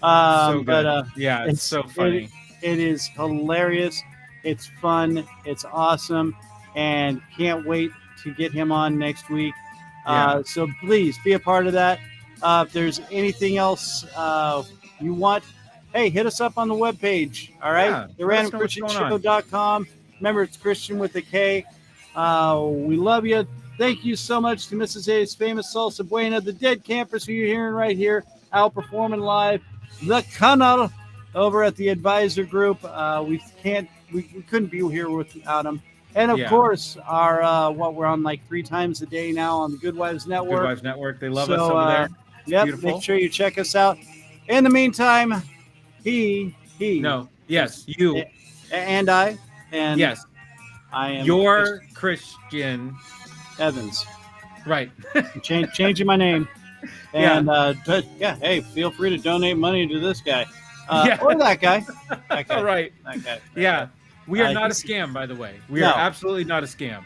So good. But yeah, it's so funny. It is hilarious. It's fun. It's awesome. And can't wait to get him on next week. Yeah. So please be a part of that. If there's anything else you want, hey, hit us up on the webpage. All right. Yeah, let us know what's going on. therandomchristianshow.com. Remember, it's Kristian with a K. We love you. Thank you so much to Mrs. A's famous Salsa Buena, the Dead Campers who you're hearing right here, outperforming live, the Canal over at the Advisor Group. We couldn't be here without them. And of course, our we're on like 3 times a day now on the Good Wives Network. Good Wives Network. They love us over there. Yep. Beautiful. Make sure you check us out. In the meantime, you, and I, and yes, I am your Kristian Evans. Right. Changing my name. And hey, feel free to donate money to this guy. Or that guy. That guy. Right. That guy. Yeah. We are not a scam, by the way. We are absolutely not a scam.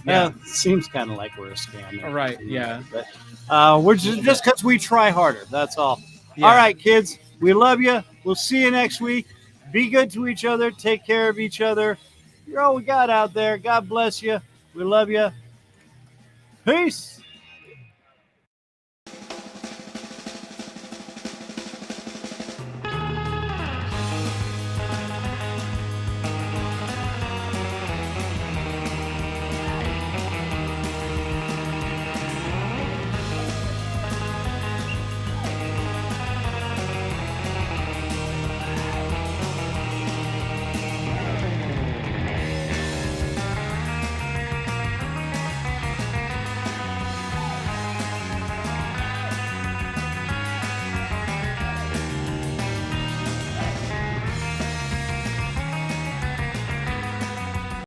It seems kind of like we're a scam. All right. Yeah. But we're just because we try harder. That's all. Yeah. All right, kids. We love you. We'll see you next week. Be good to each other. Take care of each other. You're all we got out there. God bless you. We love you. Peace.